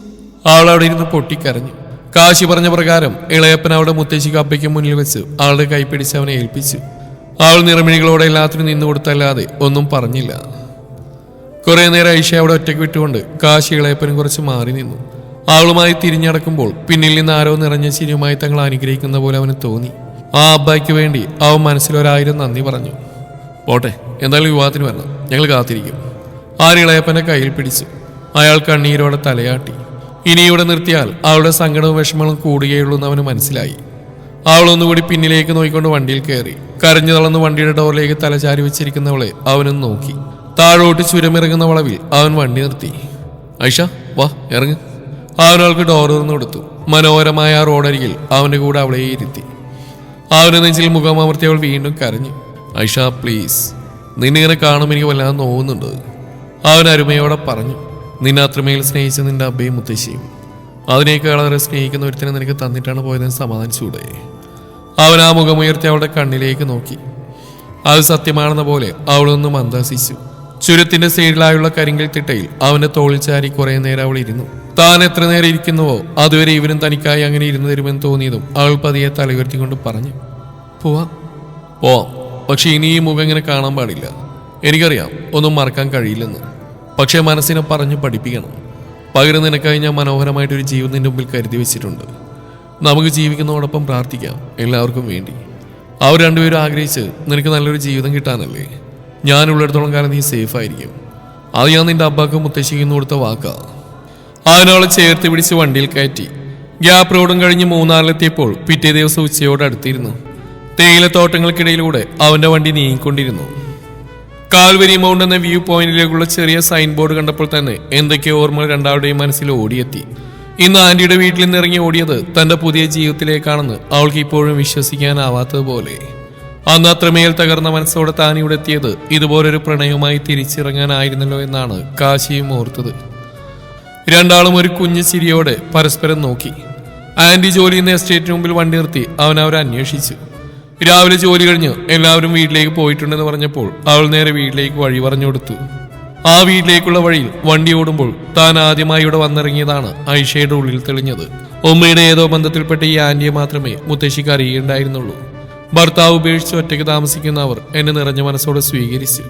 അവൾ അവിടെ ഇരുന്ന് പൊട്ടിക്കരഞ്ഞു. കാശി പറഞ്ഞ പ്രകാരം ഇളയപ്പൻ അവളുടെ മുത്തശ്ശിക്ക് അപ്പയ്ക്ക് മുന്നിൽ വെച്ച് അവളുടെ കൈ പിടിച്ച് അവനെ ഏൽപ്പിച്ചു. അവൾ നിറമിഴികളോടെ എല്ലാത്തിനും നിന്നു കൊടുത്തല്ലാതെ ഒന്നും പറഞ്ഞില്ല. കുറെ നേരം ഐഷ അവിടെ ഒറ്റയ്ക്ക് വിട്ടുകൊണ്ട് കാശി ഇളയപ്പനും കുറച്ച് മാറി നിന്നു. അവളുമായി തിരിഞ്ഞടക്കുമ്പോൾ പിന്നിൽ നിന്ന് ആരോ നിറഞ്ഞ ചിരിയുമായി തങ്ങൾ അനുഗ്രഹിക്കുന്ന പോലെ അവന് തോന്നി. ആ അബ്ബയ്ക്ക് വേണ്ടി അവൻ മനസ്സിലൊരായിരം നന്ദി പറഞ്ഞു. പോട്ടെ, എന്തായാലും വിവാഹത്തിന് വരണം. ഞങ്ങൾ കാത്തിരിക്കും. ഇളയപ്പന്റെ കയ്യിൽ പിടിച്ചു. അയാൾ കണ്ണീരോടെ തലയാട്ടി. ഇനി ഇവിടെ നിർത്തിയാൽ അവളുടെ സങ്കടവും വിഷമങ്ങളും കൂടുകയുള്ളൂ എന്ന് അവന് മനസ്സിലായി. അവളൊന്നുകൂടി പിന്നിലേക്ക് നോക്കിക്കൊണ്ട് വണ്ടിയിൽ കയറി. കരഞ്ഞു തളർന്ന് വണ്ടിയുടെ ഡോറിലേക്ക് തലചാരി വെച്ചിരിക്കുന്നവളെ അവനും നോക്കി. താഴോട്ട് ചുരമിറങ്ങുന്ന വളവിൽ അവൻ വണ്ടി നിർത്തി. ഐഷ വാ ഇറങ്ങ്. അവനവൾക്ക് ഡോർ തുറന്നു കൊടുത്തു. മനോഹരമായ ആ റോഡരികിൽ അവന്റെ കൂടെ അവളെ ഇരുത്തി. അവന്റെ നെഞ്ചിൽ മുഖമമർത്തി അവൾ വീണ്ടും കരഞ്ഞു. ഐഷ പ്ലീസ്, നിന്നിങ്ങനെ കാണുമ്പോൾ എനിക്ക് വല്ലാതെ നോവുന്നുണ്ട്. അവൻ അരുമയോടെ പറഞ്ഞു. നിന്നെ അത്രമേൽ സ്നേഹിച്ച നിന്റെ അബ്ബയും മുത്തശ്ശിയും അതിനേക്കാളേറെ സ്നേഹിക്കുന്ന ഒരുത്തിനെ നിനക്ക് തന്നിട്ടാണ് പോയതെന്ന് സമാധാനിച്ചൂടെ? അവൻ ആ മുഖമുയർത്തി അവളുടെ കണ്ണിലേക്ക് നോക്കി. അത് സത്യമാണെന്ന പോലെ അവളൊന്ന് മന്ദഹസിച്ചു. ചുരത്തിന്റെ സൈഡിലായുള്ള കരിങ്കൽ തിട്ടയിൽ അവന്റെ തോളിൽ ചാരി കുറെ നേരം അവൾ ഇരുന്നു. താൻ എത്ര നേരം ഇരിക്കുന്നുവോ അതുവരെ ഇവരും തനിക്കായി അങ്ങനെ ഇരുന്നു തരുമെന്ന് തോന്നിയതും അവൾ പതിയെ തലയുയർത്തിക്കൊണ്ട് പറഞ്ഞു. പോവാം. പക്ഷെ ഇനി ഈ മുഖം ഇങ്ങനെ കാണാൻ പാടില്ല. എനിക്കറിയാം ഒന്നും മറക്കാൻ കഴിയില്ലെന്ന്. പക്ഷെ മനസ്സിനെ പറഞ്ഞു പഠിപ്പിക്കണം. പകരം നിനക്കായി ഞാൻ മനോഹരമായിട്ടൊരു ജീവിതം നിന്റെ മുമ്പിൽ കരുതി വെച്ചിട്ടുണ്ട്. നമുക്ക് ജീവിക്കുന്നതോടൊപ്പം പ്രാർത്ഥിക്കാം എല്ലാവർക്കും വേണ്ടി. അവർ രണ്ടുപേരും ആഗ്രഹിച്ച് നിനക്ക് നല്ലൊരു ജീവിതം കിട്ടാനല്ലേ. ഞാനുള്ളിടത്തോളം കാലം നീ സേഫ് ആയിരിക്കും. അത് ഞാൻ നിന്റെ അബ്ബാക്കും മുത്തശ്ശിക്കും കൊടുത്ത വാക്കാ. അവനവളെ ചേർത്ത് പിടിച്ച് വണ്ടിയിൽ കയറ്റി. ഗ്യാപ്പ് റോഡും കഴിഞ്ഞ് മൂന്നാറിലെത്തിയപ്പോൾ പിറ്റേ ദിവസം ഉച്ചയോട് അടുത്തിരുന്നു. തേയിലത്തോട്ടങ്ങൾക്കിടയിലൂടെ അവന്റെ വണ്ടി നീങ്ങിക്കൊണ്ടിരുന്നു. കാൽവരി മൗണ്ട് എന്ന വ്യൂ പോയിന്റിലേക്കുള്ള ചെറിയ സൈൻ ബോർഡ് കണ്ടപ്പോൾ തന്നെ എന്തൊക്കെയോ ഓർമ്മകൾ രണ്ടാളുടെയും മനസ്സിൽ ഓടിയെത്തി. ഇന്ന് ആന്റിയുടെ വീട്ടിൽ നിന്ന് ഇറങ്ങി ഓടിയത് തന്റെ പുതിയ ജീവിതത്തിലേക്കാണെന്ന് അവൾക്ക് ഇപ്പോഴും വിശ്വസിക്കാനാവാത്തതുപോലെ. അന്ന് അത്രമേൽ തകർന്ന മനസ്സോടെ താൻ ഇവിടെ എത്തിയത് ഇതുപോലൊരു പ്രണയവുമായി തിരിച്ചിറങ്ങാനായിരുന്നല്ലോ എന്നാണ് കാശിയും ഓർത്തത്. രണ്ടാളും ഒരു കുഞ്ഞു ചിരിയോടെ പരസ്പരം നോക്കി. ആന്റി ജോലി ചെയ്യുന്ന എസ്റ്റേറ്റിന് മുമ്പിൽ വണ്ടി നിർത്തി അവരെ അന്വേഷിച്ചു. രാവിലെ ജോലി കഴിഞ്ഞ് എല്ലാവരും വീട്ടിലേക്ക് പോയിട്ടുണ്ടെന്ന് പറഞ്ഞപ്പോൾ അവൾ നേരെ വീട്ടിലേക്ക് വഴി പറഞ്ഞു കൊടുത്തു. ആ വീട്ടിലേക്കുള്ള വഴിയിൽ വണ്ടി ഓടുമ്പോൾ താൻ ആദ്യമായി ഇവിടെ വന്നിറങ്ങിയതാണ് ഐഷയുടെ ഉള്ളിൽ തെളിഞ്ഞത്. ഉമ്മയുടെ ഏതോ ബന്ധത്തിൽപ്പെട്ട ഈ ആന്റിയെ മാത്രമേ മുത്തശ്ശിക്ക് അറിയേണ്ടായിരുന്നുള്ളൂ. ഭർത്താവ് ഉപേക്ഷിച്ച് ഒറ്റയ്ക്ക് താമസിക്കുന്ന അവർ എന്നെ നിറഞ്ഞ മനസ്സോടെ സ്വീകരിച്ചു.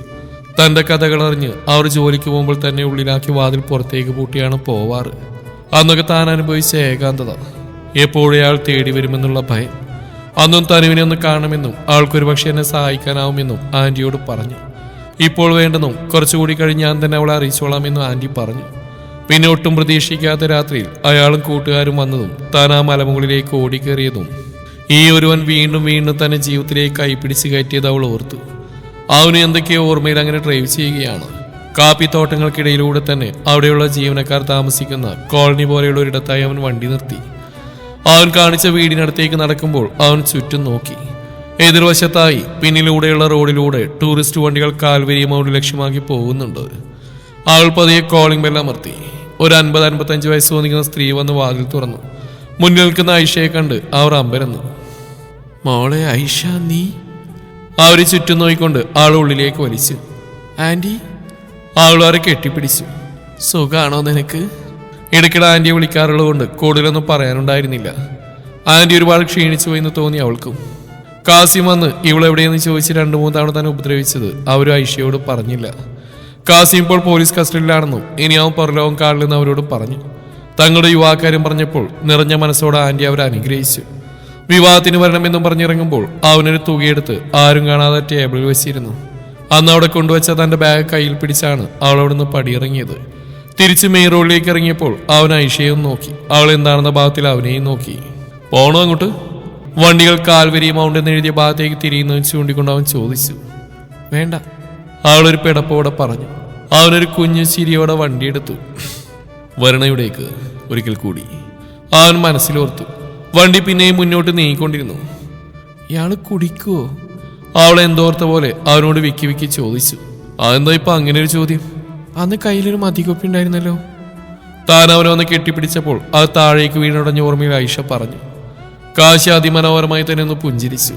തന്റെ കഥകളറിഞ്ഞ് അവർ ജോലിക്ക് പോകുമ്പോൾ തന്നെ ഉള്ളിലാക്കി വാതിൽ പുറത്തേക്ക് പൂട്ടിയാണ് പോവാറ്. അന്നൊക്കെ താൻ അനുഭവിച്ച ഏകാന്തത, എപ്പോഴയാൾ തേടി വരുമെന്നുള്ള ഭയം. അന്നും തനുവിനെ ഒന്ന് കാണണമെന്നും ആൾക്കൊരു പക്ഷെ എന്നെ സഹായിക്കാനാവുമെന്നും ആന്റിയോട് പറഞ്ഞു. ഇപ്പോൾ വേണ്ടെന്നും കുറച്ചുകൂടി കഴിഞ്ഞ് ഞാൻ തന്നെ അവളെ അറിയിച്ചോളാമെന്നും ആന്റി പറഞ്ഞു. പിന്നെ ഒട്ടും പ്രതീക്ഷിക്കാത്ത രാത്രിയിൽ അയാളും കൂട്ടുകാരും വന്നതും താൻ ആ മലമുകളിലേക്ക് ഓടിക്കേറിയതും ഈ ഒരുവൻ വീണ്ടും വീണ്ടും തന്നെ ജീവിതത്തിലേക്ക് കൈപ്പിടിച്ച് കയറ്റിയത് അവൾ ഓർത്തു. അവന് എന്തൊക്കെയോ ഓർമ്മയിൽ അങ്ങനെ ഡ്രൈവ് ചെയ്യുകയാണ്. കാപ്പിത്തോട്ടങ്ങൾക്കിടയിലൂടെ തന്നെ അവിടെയുള്ള ജീവനക്കാർ താമസിക്കുന്ന കോളനി പോലെയുള്ള ഒരിടത്തായി അവൻ വണ്ടി നിർത്തി. അവൻ കാണിച്ച വീടിനടുത്തേക്ക് നടക്കുമ്പോൾ അവൻ ചുറ്റും നോക്കി. എതിർവശത്തായി പിന്നിലൂടെയുള്ള റോഡിലൂടെ ടൂറിസ്റ്റ് വണ്ടികൾ കാൽവരി മൗണ്ട് ലക്ഷ്യമാക്കി പോകുന്നുണ്ട്. അവൾ പതിയെ കോളിംഗ് ബെൽ അമർത്തി. ഒരു 50-55 വയസ്സ് തോന്നിക്കുന്ന സ്ത്രീ വന്ന് വാതിൽ തുറന്നു. മുന്നിൽ നിൽക്കുന്ന ഐഷയെ കണ്ട് അവർ അമ്പരന്നു. മോളെ ഐഷ, നീ? അവരെ ചുറ്റും നോക്കിക്കൊണ്ട് ആൾ ഉള്ളിലേക്ക് വലിച്ചു. ആന്റി? അവൾ അവരെ കെട്ടിപ്പിടിച്ചു. സുഖാണോ നിനക്ക്? ഇടയ്ക്കിടെ ആന്റിയെ വിളിക്കാറുള്ളത് കൊണ്ട് കൂടുതലൊന്നും പറയാനുണ്ടായിരുന്നില്ല. ആന്റി ഒരുപാട് ക്ഷീണിച്ചു പോയെന്ന് തോന്നി അവൾക്കും. കാസിം വന്ന് ഇവളെവിടെയെന്ന് ചോദിച്ച് 2-3 തവണ തന്നെ ഉപദ്രവിച്ചത് അവരും ഐഷയോട് പറഞ്ഞില്ല. കാസിം ഇപ്പോൾ പോലീസ് കസ്റ്റഡിയിലാണെന്നും ഇനി അവൻ പുറലോകം കാണില്ലെന്ന് അവരോട് പറഞ്ഞു. തങ്ങളുടെ യുവാക്കാര്യം പറഞ്ഞപ്പോൾ നിറഞ്ഞ മനസ്സോടെ ആന്റി അവരെ അനുഗ്രഹിച്ചു. വിവാഹത്തിന് വരണമെന്നും പറഞ്ഞിറങ്ങുമ്പോൾ അവനൊരു തുകയെടുത്ത് ആരും കാണാതെ ടേബിളിൽ വെച്ചിരുന്നു. അന്ന് അവിടെ കൊണ്ടുവച്ച തന്റെ ബാഗ് കയ്യിൽ പിടിച്ചാണ് അവൾ അവിടെ നിന്ന് പടിയിറങ്ങിയത്. തിരിച്ച് മെയിൻ റോഡിലേക്ക് ഇറങ്ങിയപ്പോൾ അവൻ ഐഷയും നോക്കി. അവൾ എന്താണെന്ന ഭാഗത്തിൽ അവനെയും നോക്കി. പോണോ അങ്ങോട്ട്? വണ്ടികൾ കാൽവരി മൗണ്ട് എന്ന് എഴുതിയ ഭാഗത്തേക്ക് തിരിയുന്നവൻ ചൂണ്ടിക്കൊണ്ട് അവൻ ചോദിച്ചു. വേണ്ട, അവളൊരു പിടപ്പോടെ പറഞ്ഞു. അവനൊരു കുഞ്ഞു ചിരിയോടെ വണ്ടിയെടുത്തു. വരണയുടേക്ക് ഒരിക്കൽ കൂടി അവൻ മനസ്സിലോർത്തു. വണ്ടി പിന്നെയും മുന്നോട്ട് നീങ്ങിക്കൊണ്ടിരുന്നു. ഇയാള് കുടിക്കുവോ? അവൾ എന്തോർത്ത പോലെ അവനോട് വിക്കി വിക്കി ചോദിച്ചു. അതെന്താ ഇപ്പൊ അങ്ങനെ ഒരു ചോദ്യം? അന്ന് കയ്യിലൊരു മതികൊപ്പി ഉണ്ടായിരുന്നല്ലോ. താൻ അവനൊന്ന് കെട്ടിപ്പിടിച്ചപ്പോൾ അത് താഴേക്ക് വീണുടഞ്ഞ ഓർമ്മയിൽ ഐഷ പറഞ്ഞു. കാശി അതിമനോഹരമായി തന്നെ ഒന്ന് പുഞ്ചിരിച്ചു.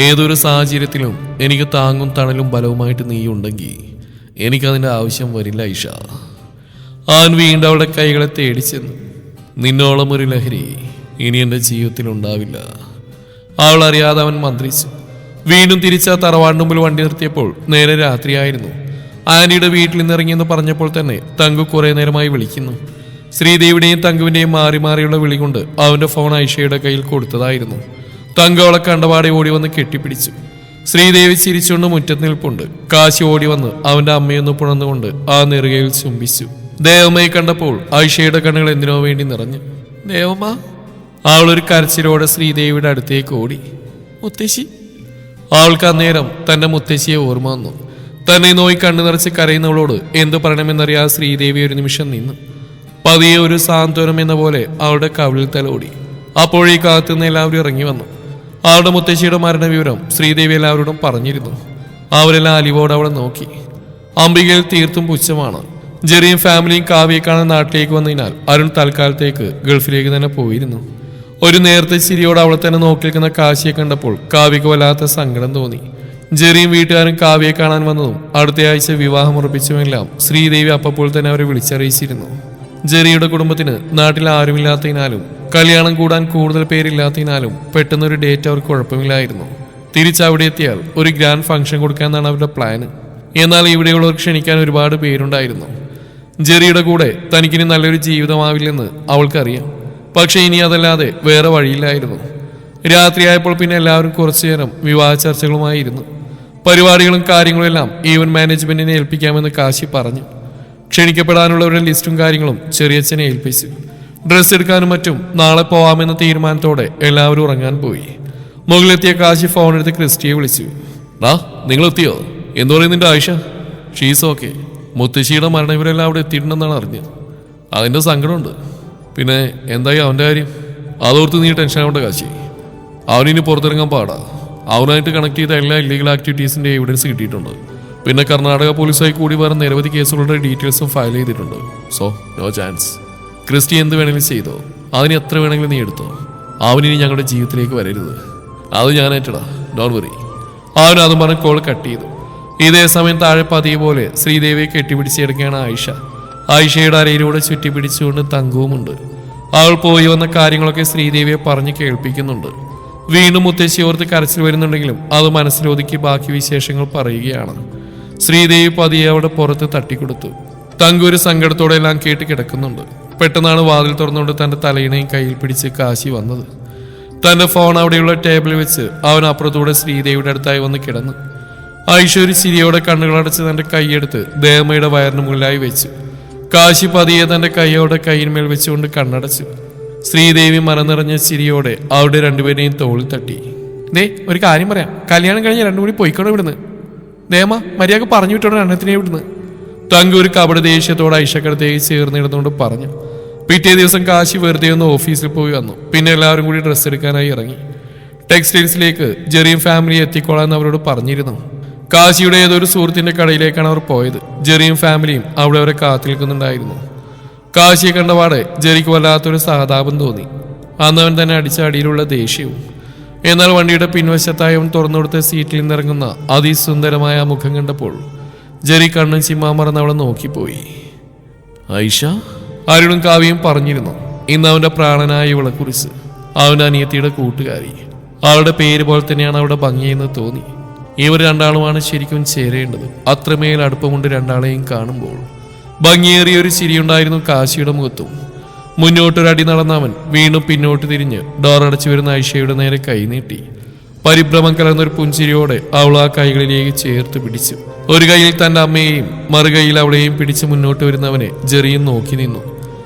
ഏതൊരു സാഹചര്യത്തിലും എനിക്ക് താങ്ങും തണലും ബലവുമായിട്ട് നീ ഉണ്ടെങ്കിൽ എനിക്കതിൻ്റെ ആവശ്യം വരില്ല ഐഷ. അവൻ വീണ്ടും അവളുടെ കൈകളെ തേടിച്ചെന്നു. നിന്നോളം ഒരു ലഹരി ഇനി എൻ്റെ ജീവിതത്തിൽ ഉണ്ടാവില്ല. അവൾ അറിയാതെ അവൻ മന്ത്രിച്ചു. വീണ്ടും തിരിച്ച തറവാടിന് മുമ്പിൽ വണ്ടി നിർത്തിയപ്പോൾ നേരെ രാത്രിയായിരുന്നു. ആന്റിയുടെ വീട്ടിൽ നിന്നിറങ്ങിയെന്ന് പറഞ്ഞപ്പോൾ തന്നെ തങ്കു കുറെ നേരമായി വിളിക്കുന്നു. ശ്രീദേവിയുടെയും തങ്കുവിന്റെയും മാറി മാറിയുള്ള വിളി കൊണ്ട് അവന്റെ ഫോൺ ഐഷയുടെ കയ്യിൽ കൊടുത്തതായിരുന്നു. തങ്കു അവളെ കണ്ടപാടെ ഓടി വന്ന് കെട്ടിപ്പിടിച്ചു. ശ്രീദേവി ചിരിച്ചുകൊണ്ട് മുറ്റത്ത് നിൽപ്പുണ്ട്. കാശി ഓടി വന്ന് അവന്റെ അമ്മയൊന്ന് പുണർന്നുകൊണ്ട് ആ നെറുകയിൽ ചുംബിച്ചു. ദേവമ്മയെ കണ്ടപ്പോൾ ഐഷയുടെ കണ്ണുകൾ എന്തിനോ വേണ്ടി നിറഞ്ഞു. ദേവമ്മ? അവളൊരു കരച്ചിലോടെ ശ്രീദേവിയുടെ അടുത്തേക്ക് ഓടി. മുത്തശ്ശി. അവൾക്ക് അന്നേരം തന്റെ മുത്തശ്ശിയെ ഓർമ്മ വന്നു. തന്നെ നോയി കണ്ണു നിറച്ച് കരയുന്നവളോട് എന്തു പറയണമെന്നറിയാതെ ശ്രീദേവി ഒരു നിമിഷം നിന്നു. പതിയെ ഒരു സാന്ത്വനം എന്ന പോലെ അവളുടെ കവിളിൽ തലോടി. അപ്പോഴേ കാത്തുനിന്ന് എല്ലാവരും ഇറങ്ങി വന്നു. അവളുടെ മുത്തശ്ശിയുടെ മരണവിവരം ശ്രീദേവി എല്ലാവരോടും പറഞ്ഞിരുന്നു. അവരെല്ലാം അലിവോടെ അവളെ നോക്കി. അംബികയിൽ തീർത്തും പുച്ഛമാണ്. ജെറിയും ഫാമിലിയും കാവ്യയെ കാണാൻ നാട്ടിലേക്ക് വന്നതിനാൽ അരുൺ തൽക്കാലത്തേക്ക് ഗൾഫിലേക്ക് തന്നെ പോയിരുന്നു. ഒരു നേരത്തെ ചിരിയോടെ അവളെ തന്നെ നോക്കി നിൽക്കുന്ന കാശിയെ കണ്ടപ്പോൾ കാവ്യക്ക് വല്ലാത്ത സങ്കടം തോന്നി. ജെറിയും വീട്ടുകാരും കാവ്യയെ കാണാൻ വന്നതും അടുത്തയാഴ്ച വിവാഹം ഉറപ്പിച്ചുമെല്ലാം ശ്രീദേവി അപ്പോൾ തന്നെ അവരെ വിളിച്ചറിയിച്ചിരുന്നു. ജെറിയുടെ കുടുംബത്തിന് നാട്ടിൽ ആരുമില്ലാത്തതിനാലും കല്യാണം കൂടാൻ കൂടുതൽ പേരില്ലാത്തതിനാലും പെട്ടെന്നൊരു ഡേറ്റ് അവർക്ക് കുഴപ്പമില്ലായിരുന്നു. തിരിച്ചവിടെ എത്തിയാൽ ഒരു ഗ്രാൻഡ് ഫംഗ്ഷൻ കൊടുക്കാനാണ് അവരുടെ പ്ലാന്. എന്നാൽ ഇവിടെയുള്ളവർ ക്ഷണിക്കാൻ ഒരുപാട് പേരുണ്ടായിരുന്നു. ജെറിയുടെ കൂടെ തനിക്കിനി നല്ലൊരു ജീവിതമാവില്ലെന്ന് അവൾക്കറിയാം. പക്ഷെ ഇനി അതല്ലാതെ വേറെ വഴിയില്ലായിരുന്നു. രാത്രിയായപ്പോൾ പിന്നെ എല്ലാവരും കുറച്ചു നേരം വിവാഹ ചർച്ചകളുമായിരുന്നു. പരിപാടികളും കാര്യങ്ങളും എല്ലാം ഈവന്റ് മാനേജ്മെന്റിനെ ഏൽപ്പിക്കാമെന്ന് കാശി പറഞ്ഞു. ക്ഷണിക്കപ്പെടാനുള്ളവരുടെ ലിസ്റ്റും കാര്യങ്ങളും ചെറിയച്ഛനെ ഏൽപ്പിച്ചു. ഡ്രസ്സ് എടുക്കാനും മറ്റും നാളെ പോവാമെന്ന തീരുമാനത്തോടെ എല്ലാവരും ഉറങ്ങാൻ പോയി. മുകളിലെത്തിയ കാശി ഫോണെടുത്ത് ക്രിസ്റ്റിയെ വിളിച്ചു. നിങ്ങളെത്തിയോ? എന്തു പറയുന്നുണ്ട് ആയിഷ? She's okay. മുത്തശ്ശിയുടെ മരണവിവരെല്ലാം അവിടെ എത്തിയിട്ടുണ്ടെന്നാണ് അറിഞ്ഞത്. അതിൻ്റെ സങ്കടമുണ്ട്. പിന്നെ എന്തായി അവൻ്റെ കാര്യം? അതോർത്ത് നീ ടെൻഷൻ ആവേണ്ട കാശി. അവനിനി പുറത്തിറങ്ങാൻ പാടാ. അവനായിട്ട് കണക്ട് ചെയ്ത എല്ലാ ഇല്ലീഗൽ ആക്ടിവിറ്റീസിൻ്റെ എവിഡൻസ് കിട്ടിയിട്ടുണ്ട്. പിന്നെ കർണാടക പോലീസായി കൂടി വേറെ നിരവധി കേസുകളുടെ ഡീറ്റെയിൽസും ഫയൽ ചെയ്തിട്ടുണ്ട്. So no chance. ക്രിസ്റ്റി എന്ത് വേണമെങ്കിലും ചെയ്തോ, അതിന് എത്ര വേണമെങ്കിലും നീ എടുത്തോ. അവനിനി ഞങ്ങളുടെ ജീവിതത്തിലേക്ക് വരരുത്. അത് ഞാൻ ഏറ്റടാ, ഡോൺ വറി. അവൻ അതും പറഞ്ഞ് കോൾ കട്ട് ചെയ്തു. ഇതേ സമയം താഴെ പതിയെ പോലെ ശ്രീദേവിയെ കെട്ടിപ്പിടിച്ചെടുക്കുകയാണ് ആയിഷ. ആയിഷയുടെ അരയിലൂടെ ചുറ്റി പിടിച്ചുകൊണ്ട് തങ്കുവുമുണ്ട്. അവൾ പോയി വന്ന കാര്യങ്ങളൊക്കെ ശ്രീദേവിയെ പറഞ്ഞ് കേൾപ്പിക്കുന്നുണ്ട്. വീണ്ടും മുത്തശ്ശി ഓർത്ത് കരച്ചിൽ വരുന്നുണ്ടെങ്കിലും അത് മനസ്സിലൊതുക്കി ബാക്കി വിശേഷങ്ങൾ പറയുകയാണ്. ശ്രീദേവി പതിയെ അവിടെ പുറത്ത് തട്ടിക്കൊടുത്തു. തങ്കു ഒരു സങ്കടത്തോടെ എല്ലാം കേട്ട് കിടക്കുന്നുണ്ട്. പെട്ടെന്നാണ് വാതിൽ തുറന്നുകൊണ്ട് തന്റെ തലയിണയും കയ്യിൽ പിടിച്ച് കാശി വന്നത്. തന്റെ ഫോൺ അവിടെയുള്ള ടേബിളിൽ വെച്ച് അവൻ അപ്പുറത്തൂടെ ശ്രീദേവിയുടെ അടുത്തായി വന്ന് കിടന്നു. ആയിഷ ഒരു ചിരിയോടെ കണ്ണുകളടച്ച് തന്റെ കൈയെടുത്ത് ദേവമ്മയുടെ വയറിന് മുകളിലായി വെച്ചു. കാശി പതിയെ തന്റെ കൈയോടെ കൈയിന്മേൽ വെച്ചുകൊണ്ട് കണ്ണടച്ചു. ശ്രീദേവി മനനിറഞ്ഞ ചിരിയോടെ അവിടെ രണ്ടുപേരെയും തോളിൽ തട്ടി. ഒരു കാര്യം പറയാം, കല്യാണം കഴിഞ്ഞ് രണ്ടും കൂടി പോയിക്കോടെ ഇവിടുന്ന്. ദേമ മര്യാദ പറഞ്ഞു വിട്ടോടെ എണ്ണത്തിനെ ഇവിടുന്ന്. തങ്കു ഒരു കപട ദേഷ്യത്തോടെ ഐഷക്കടുത്തേക്ക് ചേർന്നിടുന്നുകൊണ്ട് പറഞ്ഞു. പിറ്റേ ദിവസം കാശി വെറുതെ ഒന്ന് ഓഫീസിൽ പോയി വന്നു. പിന്നെ എല്ലാവരും കൂടി ഡ്രസ്സ് എടുക്കാനായി ഇറങ്ങി. ടെക്സ്റ്റൈൽസിലേക്ക് ജെറിയും ഫാമിലി എത്തിക്കോളാന്ന് അവരോട് പറഞ്ഞിരുന്നു. കാശിയുടെ ഏതൊരു സുഹൃത്തിന്റെ കടയിലേക്കാണ് അവർ പോയത്. ജെറിയും ഫാമിലിയും അവിടെ അവരെ കാത്തു നിൽക്കുന്നുണ്ടായിരുന്നു. കാശിയെ കണ്ടപാടെ ജെറിക്ക് വല്ലാത്തൊരു സഹതാപം തോന്നി. അന്ന് അവൻ തന്നെ അടിച്ച അടിയിലുള്ള ദേഷ്യവും. എന്നാൽ വണ്ടിയുടെ പിൻവശത്തായി അവൻ തുറന്നുകൊടുത്ത സീറ്റിൽ നിന്നിറങ്ങുന്ന അതിസുന്ദരമായ മുഖം കണ്ടപ്പോൾ ജെറി കണ്ണും ചിമ്മാമറന്ന് അവളെ നോക്കിപ്പോയി. ഐഷ? അരുണും കാവ്യയും പറഞ്ഞിരുന്നു ഇന്ന് അവന്റെ പ്രാണനായ ഇവളെ കുറിച്ച്. അവന്റെ അനിയത്തിയുടെ കൂട്ടുകാരി. അവളുടെ പേര് പോലെ തന്നെയാണ് അവിടെ ഭംഗിയെന്ന് തോന്നി. ഇവർ രണ്ടാളുമാണ് ശരിക്കും ചേരേണ്ടത്. അത്രമേൽ അടുപ്പമുണ്ട് രണ്ടാളെയും കാണുമ്പോൾ. ഭംഗിയേറിയ ഒരു ചിരിയുണ്ടായിരുന്നു കാശിയുടെ മുഖത്തും. മുന്നോട്ടൊരടി നടന്നവൻ വീണ്ടും പിന്നോട്ട് തിരിഞ്ഞ് ഡോർ അടച്ചു വരുന്ന ഐഷയുടെ നേരെ കൈനീട്ടി. പരിഭ്രമം കലർന്നൊരു പുഞ്ചിരിയോടെ അവൾ ആ കൈകളിലേക്ക് ചേർത്ത് പിടിച്ചു. ഒരു കൈയിൽ തന്റെ അമ്മയെയും മറുകൈയിൽ അവളെയും പിടിച്ച് മുന്നോട്ട് വരുന്നവനെ ജെറിയും നോക്കി നിന്നു.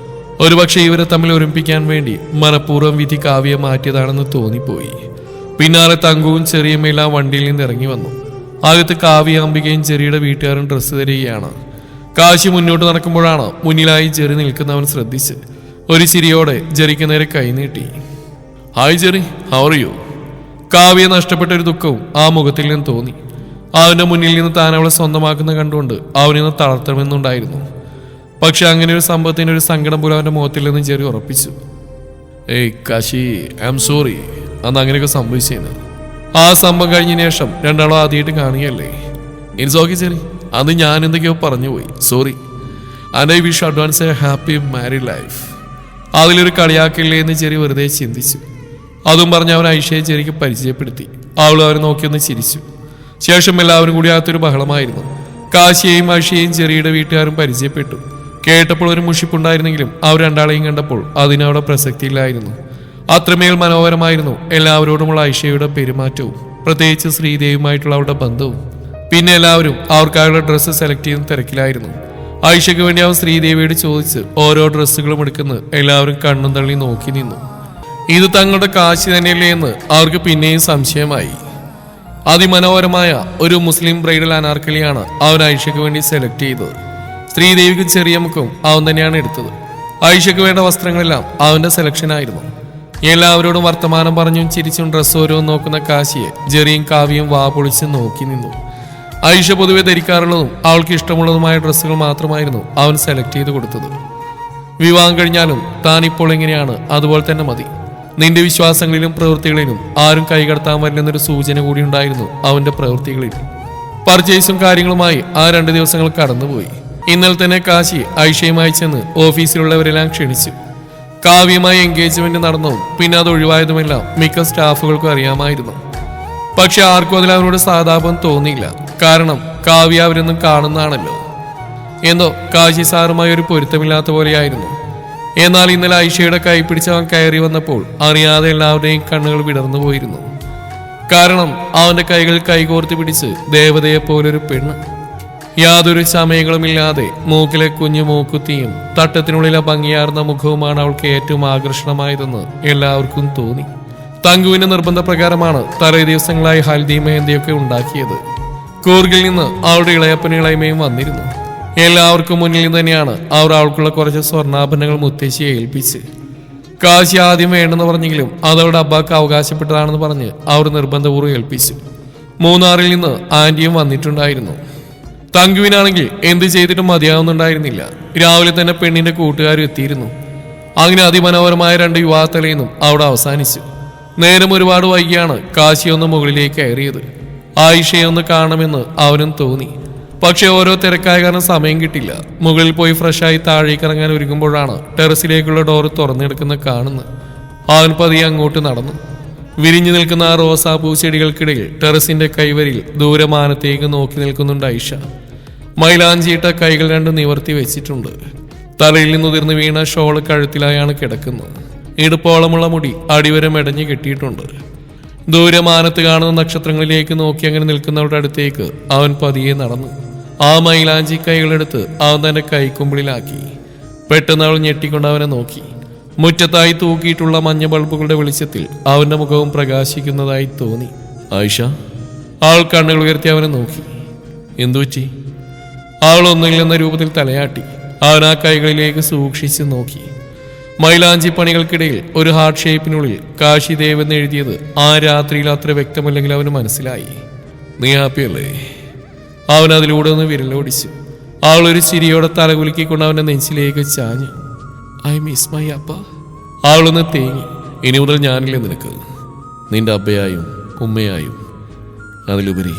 ഒരുപക്ഷെ ഇവരെ തമ്മിൽ ഒരുമിപ്പിക്കാൻ വേണ്ടി മനഃപൂർവ്വം വിധി കാവ്യ മാറ്റിയതാണെന്ന് തോന്നിപ്പോയി. പിന്നാലെ തങ്കുവും ചെറിയമ്മയെല്ലാം വണ്ടിയിൽ നിന്ന് ഇറങ്ങി വന്നു. അകത്ത് കാവ്യ അംബികയും ജെറിയുടെ വീട്ടുകാരും ഡ്രസ്സ് തരികയാണ്. കാശി മുന്നോട്ട് നടക്കുമ്പോഴാണ് മുന്നിലായി ജെറി നിൽക്കുന്നവൻ ശ്രദ്ധിച്ച് ഒരു ചിരിയോടെ ജെറിക്ക് നേരെ കൈനീട്ടി. Hi Jerry, how are you? Kavya നഷ്ടപ്പെട്ട ഒരു ദുഃഖവും ആ മുഖത്തിൽ നിന്ന് തോന്നി. അവന്റെ മുന്നിൽ നിന്ന് താൻ അവളെ സ്വന്തമാക്കുന്ന കണ്ടുകൊണ്ട് അവനിന്ന് തളർത്തണമെന്നുണ്ടായിരുന്നു. പക്ഷെ അങ്ങനെ ഒരു സംഭവത്തിന് ഒരു സങ്കടം പോലും അവന്റെ മുഖത്തിൽ നിന്ന് ജെറി ഉറപ്പിച്ചു. ഏയ് കാശി, ഐ ആം സോറി, അന്ന് അങ്ങനെയൊക്കെ സംഭവിച്ചേന്. ആ സംഭവം കഴിഞ്ഞതിന് ശേഷം രണ്ടാളും ആദ്യമായിട്ട് കാണുകയല്ലേ. ഇറ്റ്സ് ഓക്കെ ജെറി, അന്ന് ഞാൻ എന്തൊക്കെയോ പറഞ്ഞുപോയി, sorry. And I wish advance a happy married life. അതിലൊരു കളിയാക്കില്ലേ എന്ന് ജെറി വെറുതെ ചിന്തിച്ചു. അതും പറഞ്ഞ് അവൻ ഐഷയെ ജെറിക്ക് പരിചയപ്പെടുത്തി. അവൾ അവരെ നോക്കിയൊന്ന് ചിരിച്ചു. ശേഷം എല്ലാവരും കൂടി അകത്തൊരു ബഹളമായിരുന്നു. കാശിയെയും ഐഷയെയും ജെറിയുടെ വീട്ടുകാരും പരിചയപ്പെട്ടു. കേട്ടപ്പോൾ ഒരു മുഷിപ്പുണ്ടായിരുന്നെങ്കിലും അവർ രണ്ടാളെയും കണ്ടപ്പോൾ അതിനവിടെ പ്രസക്തിയില്ലായിരുന്നു. അത്രമേൽ മനോഹരമായിരുന്നു എല്ലാവരോടുമുള്ള ഐഷയുടെ പെരുമാറ്റവും, പ്രത്യേകിച്ച് ശ്രീദേവിയുമായിട്ടുള്ള അവരുടെ ബന്ധവും. പിന്നെ എല്ലാവരും അവർക്കായുള്ള ഡ്രസ്സ് സെലക്ട് ചെയ്യുന്ന തിരക്കിലായിരുന്നു. ഐഷയ്ക്ക് വേണ്ടി അവൻ ശ്രീദേവിയോട് ചോദിച്ച് ഓരോ ഡ്രസ്സുകളും എടുക്കുന്ന എല്ലാവരും കണ്ണും തള്ളി നോക്കി നിന്നു. ഇത് തങ്ങളുടെ കാശി തന്നെയല്ലേ എന്ന് അവർക്ക് പിന്നെയും സംശയമായി. അതിമനോഹരമായ ഒരു മുസ്ലിം ബ്രൈഡൽ അനാർക്കലിയാണ് അവൻ ഐഷയ്ക്ക് വേണ്ടി സെലക്ട് ചെയ്തത്. ശ്രീദേവിക്ക് ചെറിയ മുഖം അവൻ തന്നെയാണ് എടുത്തത്. ഐഷയ്ക്ക് വേണ്ട വസ്ത്രങ്ങളെല്ലാം അവന്റെ സെലക്ഷൻ ആയിരുന്നു. എല്ലാവരോടും വർത്തമാനം പറഞ്ഞും ചിരിച്ചും ഡ്രസ്സ് ഓരോന്ന് നോക്കുന്ന കാശിയെ ജെറിയും കാവ്യയും വാ പൊളിച്ച് നോക്കി നിന്നു. ഐഷ പൊതുവെ ധരിക്കാറുള്ളതും അവൾക്ക് ഇഷ്ടമുള്ളതുമായ ഡ്രസ്സുകൾ മാത്രമായിരുന്നു അവൻ സെലക്ട് ചെയ്ത് കൊടുത്തത്. വിവാഹം കഴിഞ്ഞാലും താൻ ഇപ്പോൾ എങ്ങനെയാണ് അതുപോലെ തന്നെ മതി. നിന്റെ വിശ്വാസങ്ങളിലും പ്രവൃത്തികളിലും ആരും കൈകടത്താൻ വരില്ലെന്നൊരു സൂചന കൂടി ഉണ്ടായിരുന്നു അവന്റെ പ്രവൃത്തികളിൽ. പർച്ചേസും കാര്യങ്ങളുമായി ആ 2 ദിവസങ്ങൾ കടന്നുപോയി. ഇന്നലെ തന്നെ കാശി ഐഷയുമായി ചെന്ന് ഓഫീസിലുള്ളവരെല്ലാം ക്ഷണിച്ചു. കാവ്യമായി എൻഗേജ്മെന്റ് നടന്നതും പിന്നെ അത് ഒഴിവായതുമെല്ലാം മിക്ക സ്റ്റാഫുകൾക്കും അറിയാമായിരുന്നു. പക്ഷെ ആർക്കും അതിൽ അവനോട് സഹതാപം തോന്നിയില്ല. കാരണം കാവ്യ അവരൊന്നും കാണുന്നതാണല്ലോ. എന്തോ കാശി സാറുമായി ഒരു പൊരുത്തമില്ലാത്ത പോലെയായിരുന്നു. എന്നാൽ ഇന്നലെ ഐഷയുടെ കൈ പിടിച്ച് അവൻ കയറി വന്നപ്പോൾ അറിയാതെ എല്ലാവരുടെയും കണ്ണുകൾ വിടർന്നു പോയിരുന്നു. കാരണം അവന്റെ കൈകൾ കൈകോർത്ത് പിടിച്ച് ദേവതയെ പോലൊരു പെണ്ണ്. യാതൊരു ചമയങ്ങളുമില്ലാതെ മൂക്കിലെ കുഞ്ഞു മൂക്കുത്തിയും തട്ടത്തിനുള്ളിലെ ഭംഗിയാർന്ന മുഖവുമാണ് അവൾക്ക് ഏറ്റവും ആകർഷണമായതെന്ന് എല്ലാവർക്കും തോന്നി. തങ്കുവിന്റെ നിർബന്ധപ്രകാരമാണ് തലേ ദിവസങ്ങളായി ഹൽദി മെഹന്തിയൊക്കെ ഉണ്ടാക്കിയത്. കൂർഗിൽ നിന്ന് അവളുടെ ഇളയപ്പനും ഇളയമയും വന്നിരുന്നു. എല്ലാവർക്കും മുന്നിൽ തന്നെയാണ് അവർ അവൾക്കുള്ള കുറച്ച് സ്വർണ്ണാഭരണങ്ങൾ മുത്തശ്ശിയെ ഏൽപ്പിച്ച്. കാശി ആദ്യം വേണ്ടെന്ന് പറഞ്ഞെങ്കിലും അതവളുടെ അബ്ബാക്ക് അവകാശപ്പെട്ടതാണെന്ന് പറഞ്ഞ് അവർ നിർബന്ധപൂർവ്വം ഏൽപ്പിച്ചു. മൂന്നാറിൽ നിന്ന് ആന്റിയും വന്നിട്ടുണ്ടായിരുന്നു. തങ്കുവിനാണെങ്കിൽ എന്ത് ചെയ്തിട്ടും മതിയാവുന്നുണ്ടായിരുന്നില്ല. രാവിലെ തന്നെ പെണ്ണിന്റെ കൂട്ടുകാരും എത്തിയിരുന്നു. അങ്ങനെ അതിമനോഹരമായ 2 യുവാത്തലയെന്നും അവിടെ അവസാനിച്ചു. നേരം ഒരുപാട് വൈകിയാണ് കാശിയൊന്ന് മുകളിലേക്ക് കയറിയത്. ആയിഷയെ ഒന്ന് കാണണമെന്ന് അവനും തോന്നി. പക്ഷെ ഓരോ തിരക്കായ കാരണം സമയം കിട്ടില്ല. മുകളിൽ പോയി ഫ്രഷായി താഴേക്ക് ഇറങ്ങാൻ ഒരുങ്ങുമ്പോഴാണ് ടെറസിലേക്കുള്ള ഡോറ് തുറന്നെടുക്കുന്ന കാണുന്നത്. അവൻ പതിയെ അങ്ങോട്ട് നടന്നു. വിരിഞ്ഞു നിൽക്കുന്ന ആ റോസാപ്പൂ ചെടികൾക്കിടയിൽ ടെറസിന്റെ കൈവരിൽ ദൂരമാനത്തേക്ക് നോക്കി നിൽക്കുന്നുണ്ട് ഐഷ. മൈലാഞ്ചിയിട്ട കൈകൾ 2 നിവർത്തി വെച്ചിട്ടുണ്ട്. തലയിൽ നിന്നുതിർന്ന് വീണ ഷോള് കഴുത്തിലായാണ് കിടക്കുന്നത്. ഇടുപ്പോളമുള്ള മുടി അടിവരെ മെടഞ്ഞു കെട്ടിയിട്ടുണ്ട്. ദൂരമാനത്ത് കാണുന്ന നക്ഷത്രങ്ങളിലേക്ക് നോക്കി അങ്ങനെ നിൽക്കുന്നവരുടെ അടുത്തേക്ക് അവൻ പതിയെ നടന്നു. ആ മൈലാഞ്ചി കൈകളെടുത്ത് അവൻ തന്റെ കൈക്കുമ്പിളിലാക്കി. പെട്ടെന്ന് അവൾ ഞെട്ടിക്കൊണ്ട് അവനെ നോക്കി. മുറ്റത്തായി തൂക്കിയിട്ടുള്ള മഞ്ഞ ബൾബുകളുടെ വെളിച്ചത്തിൽ അവന്റെ മുഖവും പ്രകാശിക്കുന്നതായി തോന്നി. ആയിഷ, അവൾ കണ്ണുകൾ ഉയർത്തി അവനെ നോക്കി. എന്തുപറ്റി? അവൾ ഒന്നുമില്ലെന്ന രൂപത്തിൽ തലയാട്ടി. അവൻ ആ കൈകളിലേക്ക് സൂക്ഷിച്ച് നോക്കി. മൈലാഞ്ചി പണികൾക്കിടയിൽ ഒരു ഹാർട്ട് ഷേപ്പിനുള്ളിൽ കാശി ദേവ് എന്ന് എഴുതിയത് ആ രാത്രിയിൽ അത്ര വ്യക്തമല്ലെങ്കിൽ അവന് മനസ്സിലായി. നീ ഹാപ്പിയല്ലേ? അവൻ അതിലൂടെ ഒന്ന് വിരലോടിച്ചു. അവൾ ഒരു ചിരിയോടെ തലകുലുക്കിക്കൊണ്ട് അവന്റെ നെഞ്ചിലേക്ക് ചാഞ്ഞു. ഐ മിസ് മൈ അപ്പ. അവളൊന്ന് തേങ്ങി. ഇനി മുതൽ ഞാനില്ലേ നിനക്ക്, നിന്റെ അബ്ബയായും ഉമ്മയായും, അതിലുപരി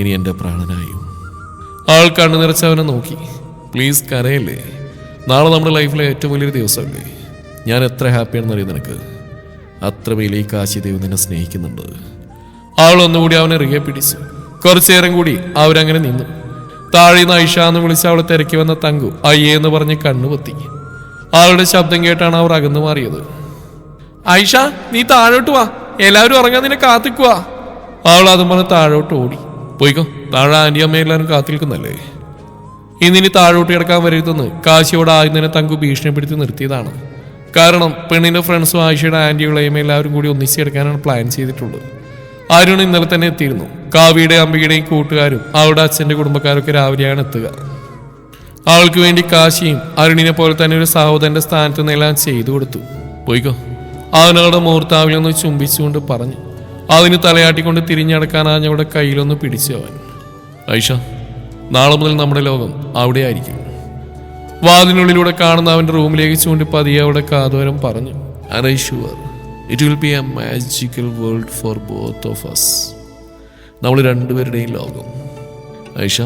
ഇനി എൻ്റെ പ്രാണനായും. അവൾ കണ്ണു നിറച്ച് അവനെ നോക്കി. പ്ലീസ് കരയല്ലേ, നാളെ നമ്മുടെ ലൈഫിലെ ഏറ്റവും വലിയൊരു ദിവസമല്ലേ. ഞാൻ എത്ര ഹാപ്പിയാണെന്നറിയാം നിനക്ക്. അത്ര വലിയ ഈ കാശി ദൈവം നിന്നെ സ്നേഹിക്കുന്നുണ്ട്. അവൾ ഒന്നുകൂടി അവനെ ഇറുകെ പിടിച്ചു. കുറച്ചു നേരം കൂടി അവരങ്ങനെ നിന്നു. താഴെന്ന് ഐഷ എന്ന് വിളിച്ച് അവളെ തിരക്കി വന്ന തങ്കു അയ്യേ എന്ന് പറഞ്ഞ് കണ്ണുപൊത്തി. അവളുടെ ശബ്ദം കേട്ടാണ് അവർ അകന്നു മാറിയത്. ഐഷ, നീ താഴോട്ട് വാ, എല്ലാവരും ഉറങ്ങാൻ നിന്നെ കാത്തിക്കുവാ. അവൾ അതും പറഞ്ഞ് താഴോട്ട് ഓടി. പോയിക്കോ, താഴെ ആന്റി അമ്മ എല്ലാവരും കാത്തിരിക്കുന്നല്ലേ. ഇന്നിനി താഴോട്ട് കിടക്കാൻ വരരുതെന്ന് കാശിയോട് ആദ്യം തന്നെ തങ്കു ഭീഷണിപ്പെടുത്തി നിർത്തിയതാണ്. കാരണം പെണ്ണിന്റെ ഫ്രണ്ട്സും ആയിഷയുടെ ആന്റികളെയും എല്ലാവരും കൂടി ഒന്നിച്ചെടുക്കാനാണ് പ്ലാൻ ചെയ്തിട്ടുള്ളത്. അരുൺ ഇന്നലെ തന്നെ എത്തിയിരുന്നു. കാവ്യയുടെയും അംബികയുടെയും കൂട്ടുകാരും അവളുടെ അച്ഛന്റെ കുടുംബക്കാരൊക്കെ രാവിലെയാണ് എത്തുക. അവൾക്ക് വേണ്ടി കാശിയും അരുണിനെ പോലെ തന്നെ ഒരു സഹോദരന്റെ സ്ഥാനത്ത് നിന്നെല്ലാം ചെയ്തു കൊടുത്തു. പോയിക്കോ, അവനവളുടെ മൂർത്താവിലൊന്ന് ചുംബിച്ചുകൊണ്ട് പറഞ്ഞു. അതിന് തലയാട്ടിക്കൊണ്ട് തിരിഞ്ഞടക്കാനാഞ്ഞവളുടെ കയ്യിലൊന്ന് പിടിച്ചു അവൻ. ഐഷ, നാളെ മുതൽ നമ്മുടെ ലോകം അവിടെ ആയിരിക്കും. വാതിനുള്ളിലൂടെ കാണുന്ന അവന്റെ റൂമിലേക്ക് ചൂണ്ടി പതിയെ അവിടെ കാതോരം പറഞ്ഞു. Are I sure it will be a magical world for both of us. നമ്മൾ രണ്ടുപേരുടെയും ലോകം. ഐഷ,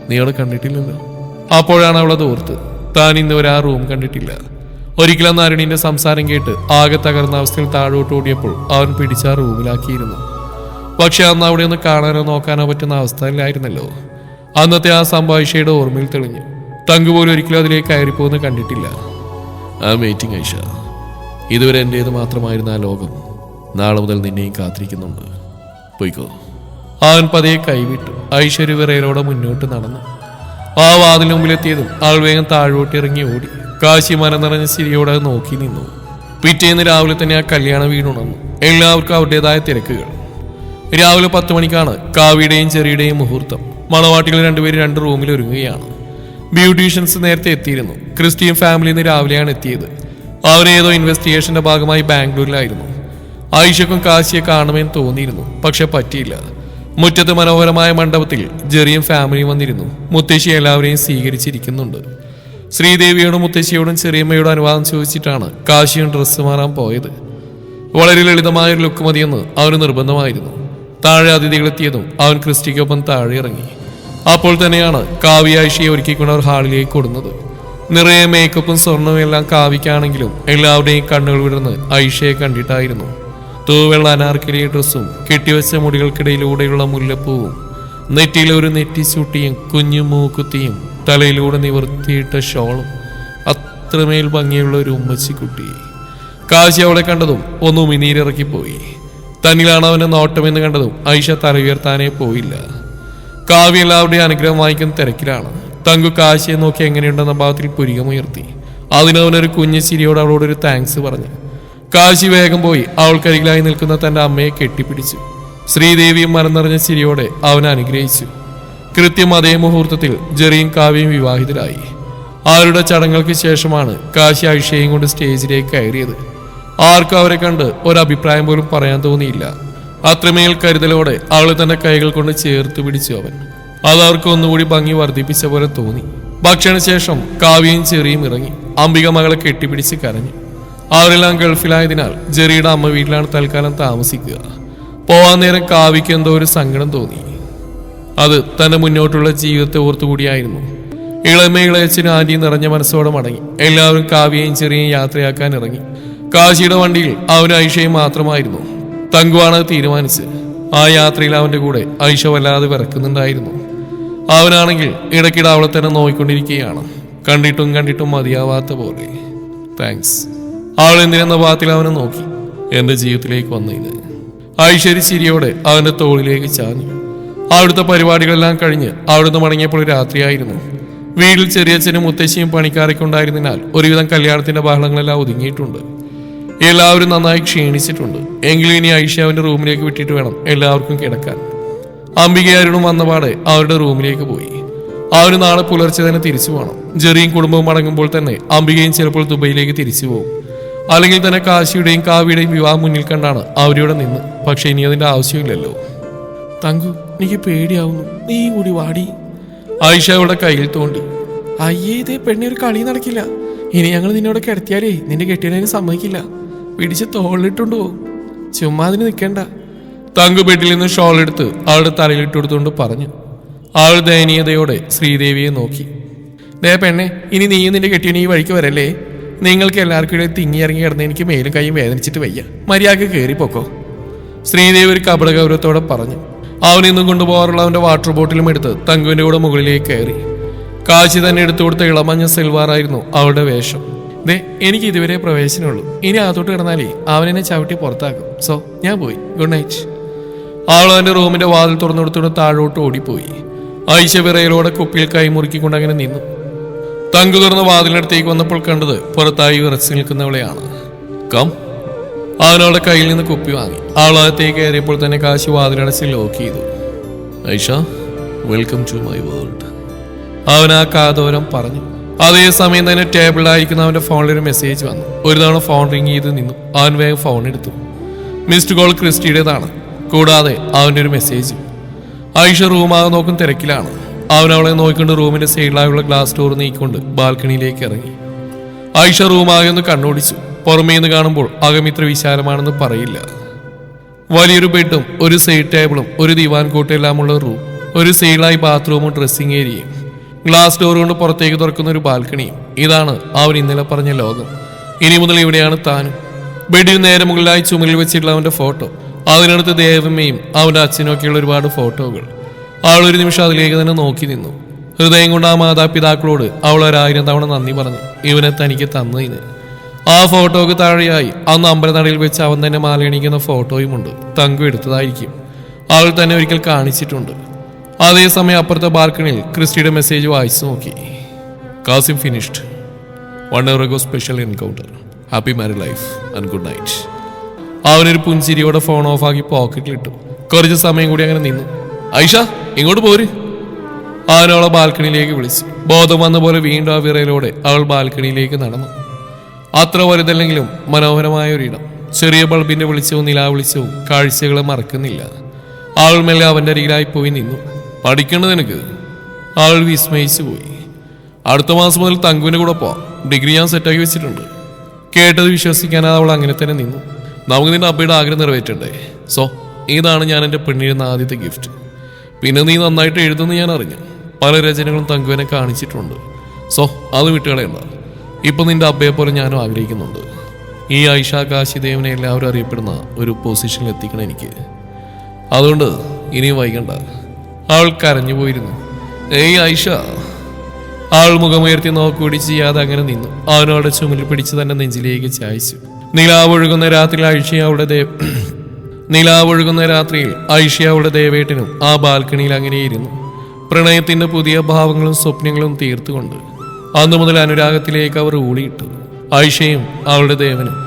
നീ അവിടെ കണ്ടിട്ടില്ലല്ലോ. അപ്പോഴാണ് അവളത് ഓർത്ത്. താൻ ഇന്നുവരെ ആ റൂം കണ്ടിട്ടില്ല. ഒരിക്കലും അരുണിന്റെ സംസാരം കേട്ട് ആകെ തകർന്ന അവസ്ഥയിൽ താഴോട്ട് ഓടിയപ്പോൾ അവൻ പിടിച്ച ആ റൂമിലാക്കിയിരുന്നു. പക്ഷെ അന്ന് അവിടെ ഒന്ന് കാണാനോ നോക്കാനോ പറ്റുന്ന അവസ്ഥയിലായിരുന്നല്ലോ. അന്നത്തെ ആ സംഭവം ഐഷയുടെ ഓർമ്മയിൽ തെളിഞ്ഞു. തങ്കു പോലും ഒരിക്കലും അതിലേക്ക് കയറിപ്പോന്ന് കണ്ടിട്ടില്ല. I am waiting Aisha. ഇതുവരെ എൻ്റേത് മാത്രമായിരുന്ന ആ ലോകം നാളെ മുതൽ നിന്നെയും കാത്തിരിക്കുന്നുണ്ട്. പോയിക്കോ. അവൻ പതിയെ കൈവിട്ടു. ഐഷ ഒരു വിറയലോടെ മുന്നോട്ട് നടന്നു. ആ വാതിന് മുമ്പിലെത്തിയതും ആൾ വേഗം താഴോട്ട് ഇറങ്ങി ഓടി. കാശി മനം നിറഞ്ഞ ചിരിയോടെ നോക്കി നിന്നു. പിറ്റേന്ന് രാവിലെ തന്നെ ആ കല്യാണ വീടുണർന്നു. എല്ലാവർക്കും അവരുടേതായ തിരക്കുകൾ. രാവിലെ 10 മണിക്കാണ് കാവ്യയുടെയും ചെറിയുടെയും മുഹൂർത്തം. മണവാട്ടികൾ രണ്ടുപേരും 2 റൂമിൽ ഒരുങ്ങുകയാണ്. ബ്യൂട്ടീഷ്യൻസ് നേരത്തെ എത്തിയിരുന്നു. ക്രിസ്ത്യൻ ഫാമിലിയിൽ നിന്ന് രാവിലെയാണ് എത്തിയത്. അവരേതോ ഇൻവെസ്റ്റിഗേഷന്റെ ഭാഗമായി ബാംഗ്ലൂരിലായിരുന്നു. ആയിഷക്കും കാശിയെ കാണുമെന്ന് തോന്നിയിരുന്നു, പക്ഷെ പറ്റിയില്ല. മുറ്റത്ത് മനോഹരമായ മണ്ഡപത്തിൽ ജെറിയും ഫാമിലിയും വന്നിരുന്നു. മുത്തശ്ശി എല്ലാവരെയും സ്വീകരിച്ചിരിക്കുന്നുണ്ട്. ശ്രീദേവിയോടും മുത്തശ്ശിയോടും ചെറിയമ്മയോടും അനുവാദം ചോദിച്ചിട്ടാണ് കാശിയും ഡ്രസ്സ് മാറാൻ പോയത്. വളരെ ലളിതമായ ഒരു ലുക്ക് മതിയെന്ന് അവന് നിർബന്ധമായിരുന്നു. താഴെ അതിഥികളെത്തിയതും അവൻ ക്രിസ്റ്റിക്കൊപ്പം താഴെ ഇറങ്ങി. അപ്പോൾ തന്നെയാണ് കാവ്യ ആയിഷയെ ഒരുക്കിക്കൊണ്ട് അവർ ഹാളിലേക്ക് കൊടുന്നത്. നിറയെ മേക്കപ്പും സ്വർണവും എല്ലാം കാവ്യക്കാണെങ്കിലും എല്ലാവരുടെയും കണ്ണുകൾ വിടർന്ന് ആയിഷയെ കണ്ടിട്ടായിരുന്നു. തൂവെള്ള അനാർക്കലി ഡ്രസ്സും കെട്ടിവെച്ച മുടികൾക്കിടയിലൂടെയുള്ള മുല്ലപ്പൂവും നെറ്റിയിലെ ഒരു നെറ്റിച്ചൂട്ടിയും കുഞ്ഞു മൂക്കുത്തിയും തലയിലൂടെ നിവർത്തിയിട്ട ഷോളും അത്രമേൽ ഭംഗിയുള്ള ഒരു ഉമ്മച്ചിക്കുട്ടി. കാശി അവളെ കണ്ടതും ഒന്ന് ഉമിനീരിറക്കിപ്പോയി. തന്നിലാണ് അവന്റെ നോട്ടമെന്ന് കണ്ടതും ആയിഷ തല ഉയർത്താനേ പോയില്ല. കാവ്യ എല്ലാവരുടെയും അനുഗ്രഹം വാങ്ങിക്കുന്ന തിരക്കിലാണ്. തങ്കു കാശിയെ നോക്കി എങ്ങനെയുണ്ടെന്ന ഭാവത്തിൽ പുരികമുയർത്തി. അതിനവനൊരു കുഞ്ഞു ചിരിയോട് അവളോടൊരു താങ്ക്സ് പറഞ്ഞു. കാശി വേഗം പോയി അവൾക്കരികിലായി നിൽക്കുന്ന തന്റെ അമ്മയെ കെട്ടിപ്പിടിച്ചു. ശ്രീദേവിയും മനംനിറഞ്ഞ ചിരിയോടെ അവനെ അനുഗ്രഹിച്ചു. കൃത്യം അതേ മുഹൂർത്തത്തിൽ ജെറിയും കാവ്യയും വിവാഹിതരായി. അവരുടെ ചടങ്ങുകൾക്ക് ശേഷമാണ് കാശി ആയിഷയും കൊണ്ട് സ്റ്റേജിലേക്ക് കയറിയത്. ആർക്കും അവരെ കണ്ട് ഒരഭിപ്രായം പോലും പറയാൻ തോന്നിയില്ല. അത്രമേൽ കരുതലോടെ അവളെ തന്റെ കൈകൾ കൊണ്ട് ചേർത്ത് പിടിച്ചു അവൻ. അത് അവർക്ക് ഒന്നുകൂടി ഭംഗി വർദ്ധിപ്പിച്ച പോലെ തോന്നി. ഭക്ഷണശേഷം കാവ്യയും ചെറിയും ഇറങ്ങി. അംബിക മകളെ കെട്ടിപ്പിടിച്ച് കരഞ്ഞു. അവരെല്ലാം ഗൾഫിലായതിനാൽ ജെറിയുടെ അമ്മ വീട്ടിലാണ് തൽക്കാലം താമസിക്കുക. പോവാൻ നേരം കാവ്യയ്ക്ക് എന്തോ ഒരു സങ്കടം തോന്നി. അത് തന്റെ മുന്നോട്ടുള്ള ജീവിതത്തെ ഓർത്തുകൂടിയായിരുന്നു. ഇളയച്ഛനും ആന്റിയും നിറഞ്ഞ മനസ്സോടെ മടങ്ങി. എല്ലാവരും കാവ്യയും ചെറിയും യാത്രയാക്കാൻ ഇറങ്ങി. കാശിയുടെ വണ്ടിയിൽ അവനും ഐഷയും മാത്രമായിരുന്നു. തങ്കുവാണ് തീരുമാനിച്ച്. ആ യാത്രയിൽ അവന്റെ കൂടെ ഐഷ വല്ലാതെ വിറക്കുന്നുണ്ടായിരുന്നു. അവനാണെങ്കിൽ ഇടയ്ക്കിടെ അവളെ തന്നെ നോയിക്കൊണ്ടിരിക്കുകയാണ്. കണ്ടിട്ടും മതിയാവാത്ത പോലെ. താങ്ക്സ്. അവൾ എന്തിനെന്ന ഭാഗത്തിൽ അവനെ നോക്കി. എന്റെ ജീവിതത്തിലേക്ക് വന്നതിന്. ഐശ്വര്യ ചിരിയോടെ അവന്റെ തോളിലേക്ക് ചാഞ്ഞു. അവിടുത്തെ പരിപാടികളെല്ലാം കഴിഞ്ഞ് അവിടുന്ന് മടങ്ങിയപ്പോൾ രാത്രിയായിരുന്നു. വീട്ടിൽ ചെറിയച്ഛനും മുത്തശ്ശിയും പണിക്കാരൊക്കെ ഉണ്ടായിരുന്നതിനാൽ ഒരുവിധം കല്യാണത്തിന്റെ ബഹളങ്ങളെല്ലാം ഒതുങ്ങിയിട്ടുണ്ട്. എല്ലാവരും നന്നായി ക്ഷീണിച്ചിട്ടുണ്ട്. എങ്കിലും ഇനി ഐഷ അവന്റെ റൂമിലേക്ക് വിട്ടിട്ട് വേണം എല്ലാവർക്കും കിടക്കാൻ. അംബികയാരും വന്നപാടെ അവരുടെ റൂമിലേക്ക് പോയി. അവര് നാളെ പുലർച്ചെ തന്നെ തിരിച്ചു പോകണം. ജെറിയും കുടുംബവും മടങ്ങുമ്പോൾ തന്നെ അംബികയും ചിലപ്പോൾ ദുബൈയിലേക്ക് തിരിച്ചു പോകും. അല്ലെങ്കിൽ തന്നെ കാശിയുടെയും കാവ്യയുടെയും വിവാഹം മുന്നിൽ കണ്ടാണ് അവരിവിടെ നിന്ന്. പക്ഷെ ഇനി അതിന്റെ ആവശ്യമില്ലല്ലോ. തങ്കു, എനിക്ക് പേടിയാവുന്നു, നീ കൂടി വാടി. ആയിഷ അവളുടെ കയ്യിൽ തോണ്ടി. അയ്യേ, ഇതേ പെണ്ണെ ഒരു കളി നടക്കില്ല. ഇനി ഞങ്ങൾ നിന്നോട് കിടത്തിയാലേ നിന്റെ കെട്ടിയതിന് സമ്മതിക്കില്ല. പിടിച്ച് തോളിലിട്ടുണ്ടോ? ചുമ്മാ അതിന് നിൽക്കണ്ട. തങ്കു ബെഡിൽ നിന്ന് ഷോൾ എടുത്ത് അവളുടെ തലയിലിട്ട് കൊടുത്തുകൊണ്ട് പറഞ്ഞു. അവൾ ദയനീയതയോടെ ശ്രീദേവിയെ നോക്കി. ദേ പെണ്ണെ, ഇനി നീയും നിന്റെ കെട്ടിയന് ഈ വഴിക്ക് വരല്ലേ. നിങ്ങൾക്ക് എല്ലാവർക്കും ഇടയിൽ തിങ്ങിയിറങ്ങി കിടന്ന് എനിക്ക് മേലും കൈയും വേദനിച്ചിട്ട് വയ്യ. മര്യാദക്ക് കയറിപ്പോക്കോ. ശ്രീദേവി ഒരു കപട ഗൗരവത്തോടെ പറഞ്ഞു. അവനിന്നും കൊണ്ടുപോകാറുള്ള അവന്റെ വാട്ടർ ബോട്ടിലും എടുത്ത് തങ്കുവിന്റെ കൂടെ മുകളിലേക്ക് കയറി. കാശി തന്നെ എടുത്തു കൊടുത്ത ഇളമഞ്ഞ സിൽവാറായിരുന്നു അവളുടെ വേഷം. ദേ, എനിക്ക് ഇതുവരെ പ്രവേശനമുള്ളൂ. ഇനി അകത്തോട്ട് കിടന്നാലേ അവനെന്നെ ചവിട്ടി പുറത്താക്കും. സോ ഞാൻ പോയി. Good night. അവൾ അവന്റെ റൂമിന്റെ വാതിൽ തുറന്നു കൊടുത്തുകൊണ്ട് താഴോട്ട് ഓടിപ്പോയി. ഐഷ വിറയലോടെ കുപ്പിയിൽ കൈമുറുക്കിക്കൊണ്ട് അങ്ങനെ നിന്നു. തങ്കു തുറന്ന വാതിലിനടുത്തേക്ക് വന്നപ്പോൾ കണ്ടത് പുറത്തായി വിറച്ചു നിൽക്കുന്നവളെയാണ്. കം. അവനവളുടെ കയ്യിൽ നിന്ന് കുപ്പി വാങ്ങി. അവളകത്തേക്ക് കയറിയപ്പോൾ തന്നെ കാശി വാതിലടച്ച് ലോക്ക് ചെയ്തു. Aisha, welcome to my world. അവൻ ആ കാതോരം പറഞ്ഞു. അതേസമയം തന്നെ ടേബിളിലായിരിക്കുന്ന അവന്റെ ഫോണിലൊരു മെസ്സേജ് വന്നു. ഒരു തവണ ഫോൺ റിങ് ചെയ്ത് നിന്നു. അവൻ വേഗം ഫോൺ എടുത്തു. മിസ്ഡ് കോൾ ക്രിസ്റ്റിയുടേതാണ്. കൂടാതെ അവന്റെ ഒരു മെസ്സേജ്. ഐഷ റൂമാകെ നോക്കും തിരക്കിലാണ്. അവൻ അവളെ നോക്കിക്കൊണ്ട് റൂമിന്റെ സൈഡിലായുള്ള ഗ്ലാസ് ഡോർ നീക്കിക്കൊണ്ട് ബാൽക്കണിയിലേക്ക് ഇറങ്ങി. ഐഷ റൂമാകെ ഒന്ന് കണ്ണോടിച്ചു. പുറമേ നിന്ന് കാണുമ്പോൾ അകം ഇത്ര വിശാലമാണെന്ന് പറയില്ല. വലിയൊരു ബെഡും ഒരു സൈഡ് ടേബിളും ഒരു ദിവാൻ കോട്ടെല്ലാമുള്ള റൂം, ഒരു സൈഡിലായി ബാത്റൂമും ഡ്രസ്സിംഗ് ഏരിയയും, ഗ്ലാസ് ഡോർ കൊണ്ട് പുറത്തേക്ക് തുറക്കുന്ന ഒരു ബാൽക്കണിയും. ഇതാണ് അവൻ ഇന്നലെ പറഞ്ഞ ലോകം. ഇനി മുതൽ ഇവിടെയാണ് താനും. ബെഡിൽ നേരെ മുകളിലായി ചുമലിൽ വെച്ചിട്ടുള്ള അവന്റെ ഫോട്ടോ, അതിനടുത്ത് ദേവമ്മയും അവന്റെ അച്ഛനും ഒക്കെയുള്ള ഒരുപാട് ഫോട്ടോകൾ. അവൾ ഒരു നിമിഷം അതിലേക്ക് തന്നെ നോക്കി നിന്നു. ഹൃദയം കൊണ്ട് ആ മാതാപിതാക്കളോട് അവൾ 1000 തവണ നന്ദി പറഞ്ഞു, ഇവനെ തനിക്ക് തന്നതിന്. ആ ഫോട്ടോക്ക് താഴെയായി അന്ന് അമ്പലനടയിൽ വെച്ച് അവൻ തന്നെ മാലയണിക്കുന്ന ഫോട്ടോയുമുണ്ട്. തങ്കു എടുത്തതായിരിക്കും. അവൾ തന്നെ ഒരിക്കൽ കാണിച്ചിട്ടുണ്ട്. അതേസമയം അപ്പുറത്തെ ബാൽക്കണിയിൽ ക്രിസ്റ്റിയുടെ മെസ്സേജ് വായിച്ചു നോക്കി. Kasim finished. 1 hour ago special encounter. Happy married life and good night. അവനൊരു പുഞ്ചിരിയോടെ ഫോൺ ഓഫാക്കി പോക്കറ്റിലിട്ടു. കുറച്ച് സമയം കൂടി അങ്ങനെ നിന്നു. ഐഷ, ഇങ്ങോട്ട് പോര്. അവനവളെ ബാൽക്കണിയിലേക്ക് വിളിച്ചു. ബോധം വന്ന പോലെ വീണ്ടും ആ വിറയിലൂടെ അവൾ ബാൽക്കണിയിലേക്ക് നടന്നു. അത്ര വലുതല്ലെങ്കിലും മനോഹരമായ ഒരിടം. ചെറിയ ബൾബിന്റെ വെളിച്ചവും നിലാ വെളിച്ചവും കാഴ്ചകളെ മറക്കുന്നില്ല. അവൾ മെല്ലെ അവന്റെ അരികിലായി പോയി നിന്നു. പഠിക്കേണ്ടത് നിനക്ക്? അവൾ വിസ്മയിച്ചു പോയി. അടുത്ത മാസം മുതൽ തങ്കുവിന്റെ കൂടെ പോവാം. ഡിഗ്രി ഞാൻ സെറ്റാക്കി വെച്ചിട്ടുണ്ട്. കേട്ടത് വിശ്വസിക്കാനാണ് അവൾ അങ്ങനെ തന്നെ നിന്നു. നമുക്ക് നിന്റെ അപ്പയുടെ ആഗ്രഹം നിറവേറ്റണ്ടേ? സോ ഇതാണ് ഞാൻ എൻ്റെ പെണ്ണിരുന്ന ആദ്യത്തെ ഗിഫ്റ്റ്. പിന്നെ നീ നന്നായിട്ട് എഴുതുന്നു ഞാൻ അറിഞ്ഞു. പല രചനകളും തങ്കുവിനെ കാണിച്ചിട്ടുണ്ട്. സോ അത് വിട്ടുകളയണ്ട. ഇപ്പൊ നിന്റെ അബ്ബയെ പോലെ ഞാനും ആഗ്രഹിക്കുന്നുണ്ട്. ഈ ഐഷ കാശിദേവനെ എല്ലാവരും അറിയപ്പെടുന്ന ഒരു പൊസിഷനിൽ എത്തിക്കണം എനിക്ക്. അതുകൊണ്ട് ഇനിയും വൈകണ്ട. അവൾ കരഞ്ഞു പോയിരുന്നു. ഏയ് ഐഷ. അവൾ മുഖമുയർത്തി നോക്കുകൂടി ചെയ്യാതെ അങ്ങനെ നിന്നു. അവനോടെ ചുമലിൽ പിടിച്ച് തന്നെ നെഞ്ചിലേക്ക് ചായച്ചു. നിലാവൊഴുകുന്ന രാത്രിയിൽ ഐഷയുടെ ദേവേട്ടനും ആ ബാൽക്കണിയിൽ അങ്ങനെയിരുന്നു. പ്രണയത്തിന്റെ പുതിയ ഭാവങ്ങളും സ്വപ്നങ്ങളും തീർത്തുകൊണ്ട് അന്നു മുതൽ അനുരാഗത്തിലേക്ക് അവർ ഊളിയിട്ടു. ഐഷയും അവളുടെ ദേവനും.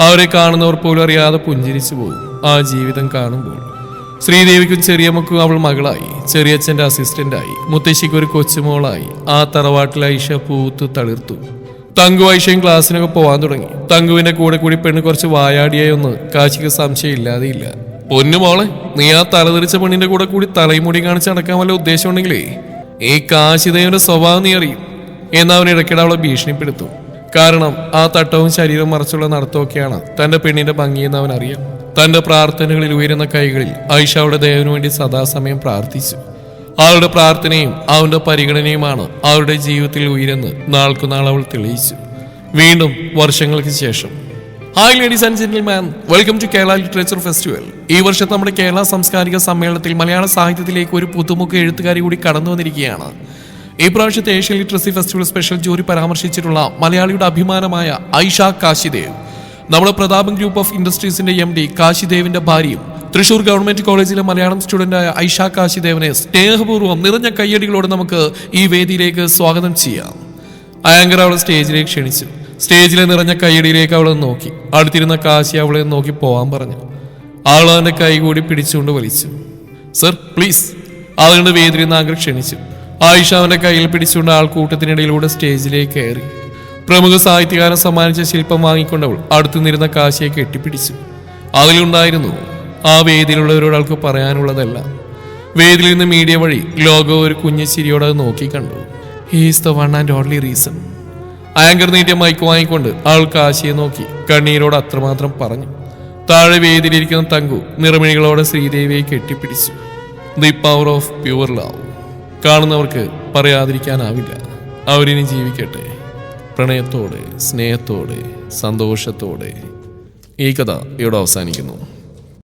അവരെ കാണുന്നവർ പോലും അറിയാതെ പുഞ്ചിരിച്ചു പോകും ആ ജീവിതം കാണുമ്പോൾ. ശ്രീദേവിക്കും ചെറിയമ്മക്കും അവൾ മകളായി, ചെറിയച്ഛൻ്റെ അസിസ്റ്റന്റായി, മുത്തശ്ശിക്ക് ഒരു കൊച്ചുമോളായി. ആ തറവാട്ടിൽ ഐഷ പൂത്തു തളിർത്തു. തങ്കു ഐഷയും ക്ലാസ്സിനൊക്കെ പോവാൻ തുടങ്ങി. തങ്കുവിന്റെ കൂടെ കൂടി പെണ്ണ് കുറച്ച് വായാടിയായൊന്ന് കാശിക്ക് സംശയം ഇല്ലാതെയില്ല. പൊന്നുമോളെ, നീ ആ തലതെറിച്ച പെണ്ണിന്റെ കൂടെ കൂടി തലമുടി കാണിച്ച് നടക്കാൻ വല്ല ഉദ്ദേശം ഉണ്ടെങ്കിലേ ഈ കാശിദേവന്റെ സ്വഭാവം നീ അറിയും എന്നവൻ ഇടയ്ക്കിടെ അവളെ ഭീഷണിപ്പെടുത്തും. കാരണം ആ തട്ടവും ശരീരം മറച്ചുള്ള നടത്തമൊക്കെയാണ് തന്റെ പെണ്ണിന്റെ ഭംഗിയെന്ന് അവൻ അറിയാം. തന്റെ പ്രാർത്ഥനകളിൽ ഉയരുന്ന കൈകളിൽ ഐഷ അവളുടെ ദേവന് വേണ്ടി സദാസമയം പ്രാർത്ഥിച്ചു. അവളുടെ പ്രാർത്ഥനയും അവന്റെ പരിഗണനയുമാണ് അവരുടെ ജീവിതത്തിൽ ഉയരുന്ന് നാൾക്കുനാൾ അവൾ തെളിയിച്ചു. വീണ്ടും വർഷങ്ങൾക്ക് ശേഷം. Hi ladies and gentleman, welcome to Kerala Literature Festival. ഈ വർഷത്തെ നമ്മുടെ കേരള സാംസ്കാരിക സമ്മേളനത്തിൽ മലയാള സാഹിത്യത്തിലേക്ക് ഒരു പുതുമുഖ എഴുത്തുകാരി കൂടി കടന്നു വന്നിരിക്കുകയാണ്. ഈ പ്രാവശ്യത്തെ Asian literacy festival special jury പരാമർശിച്ചിട്ടുള്ള മലയാളിയുടെ അഭിമാനമായ ഐഷ കാശിദേവ്, നമ്മുടെ പ്രതാപം ഗ്രൂപ്പ് ഓഫ് ഇൻഡസ്ട്രീസിന്റെ MD കാശിദേവിന്റെ ഭാര്യയും തൃശൂർ ഗവൺമെന്റ് കോളേജിലെ മലയാളം സ്റ്റുഡന്റായ ഐഷ കാശിദേവനെ സ്നേഹപൂർവ്വം നിറഞ്ഞ കയ്യടികളോട് നമുക്ക് ഈ വേദിയിലേക്ക് സ്വാഗതം ചെയ്യാം. ആങ്കർ അവളെ സ്റ്റേജിലേക്ക് ക്ഷണിച്ചു. സ്റ്റേജിലെ നിറഞ്ഞ കയ്യടിയിലേക്ക് അവളെ നോക്കി. അടുത്തിരുന്ന കാശി അവളെ നോക്കി പോവാൻ പറഞ്ഞു. അവൾ അവന്റെ കൈ കൂടി പിടിച്ചുകൊണ്ട് വലിച്ചു. Sir please. അതുകൊണ്ട് വേദിയിൽ നിന്ന് ആങ്കർ ക്ഷണിച്ചു. ആയിഷ അവന്റെ കയ്യിൽ പിടിച്ചുകൊണ്ട് ആൾക്കൂട്ടത്തിനിടയിലൂടെ സ്റ്റേജിലേക്ക് കയറി. പ്രമുഖ സാഹിത്യകാരൻ സമ്മാനിച്ച ശില്പം വാങ്ങിക്കൊണ്ടവൾ അടുത്തു നിന്നിരുന്ന കാശിയെ കെട്ടിപ്പിടിച്ചു. അതിലുണ്ടായിരുന്നു ആ വേദിയിലുള്ളവരോട് അവൾക്ക് പറയാനുള്ളതല്ല. വേദിയിൽ നിന്ന് മീഡിയ വഴി ലോഗോ ഒരു കുഞ്ഞു ചിരിയോടെ അത് നോക്കി കണ്ടു. He's the one and only reason. Anchor നീട്ടിയ മൈക്ക് വാങ്ങിക്കൊണ്ട് അവൾ കാശിയെ നോക്കി കണ്ണീരോട് അത്രമാത്രം പറഞ്ഞു. താഴെ വേദിയിലിരിക്കുന്ന തങ്കു നിറമിഴികളോടെ ശ്രീദേവിയെ കെട്ടിപ്പിടിച്ചു. The power of pure love. കാണുന്നവർക്ക് പറയാതിരിക്കാനാവില്ല. അവരിനി ജീവിക്കട്ടെ പ്രണയത്തോടെ, സ്നേഹത്തോടെ, സന്തോഷത്തോടെ. ഈ കഥ ഇവിടെ അവസാനിക്കുന്നു.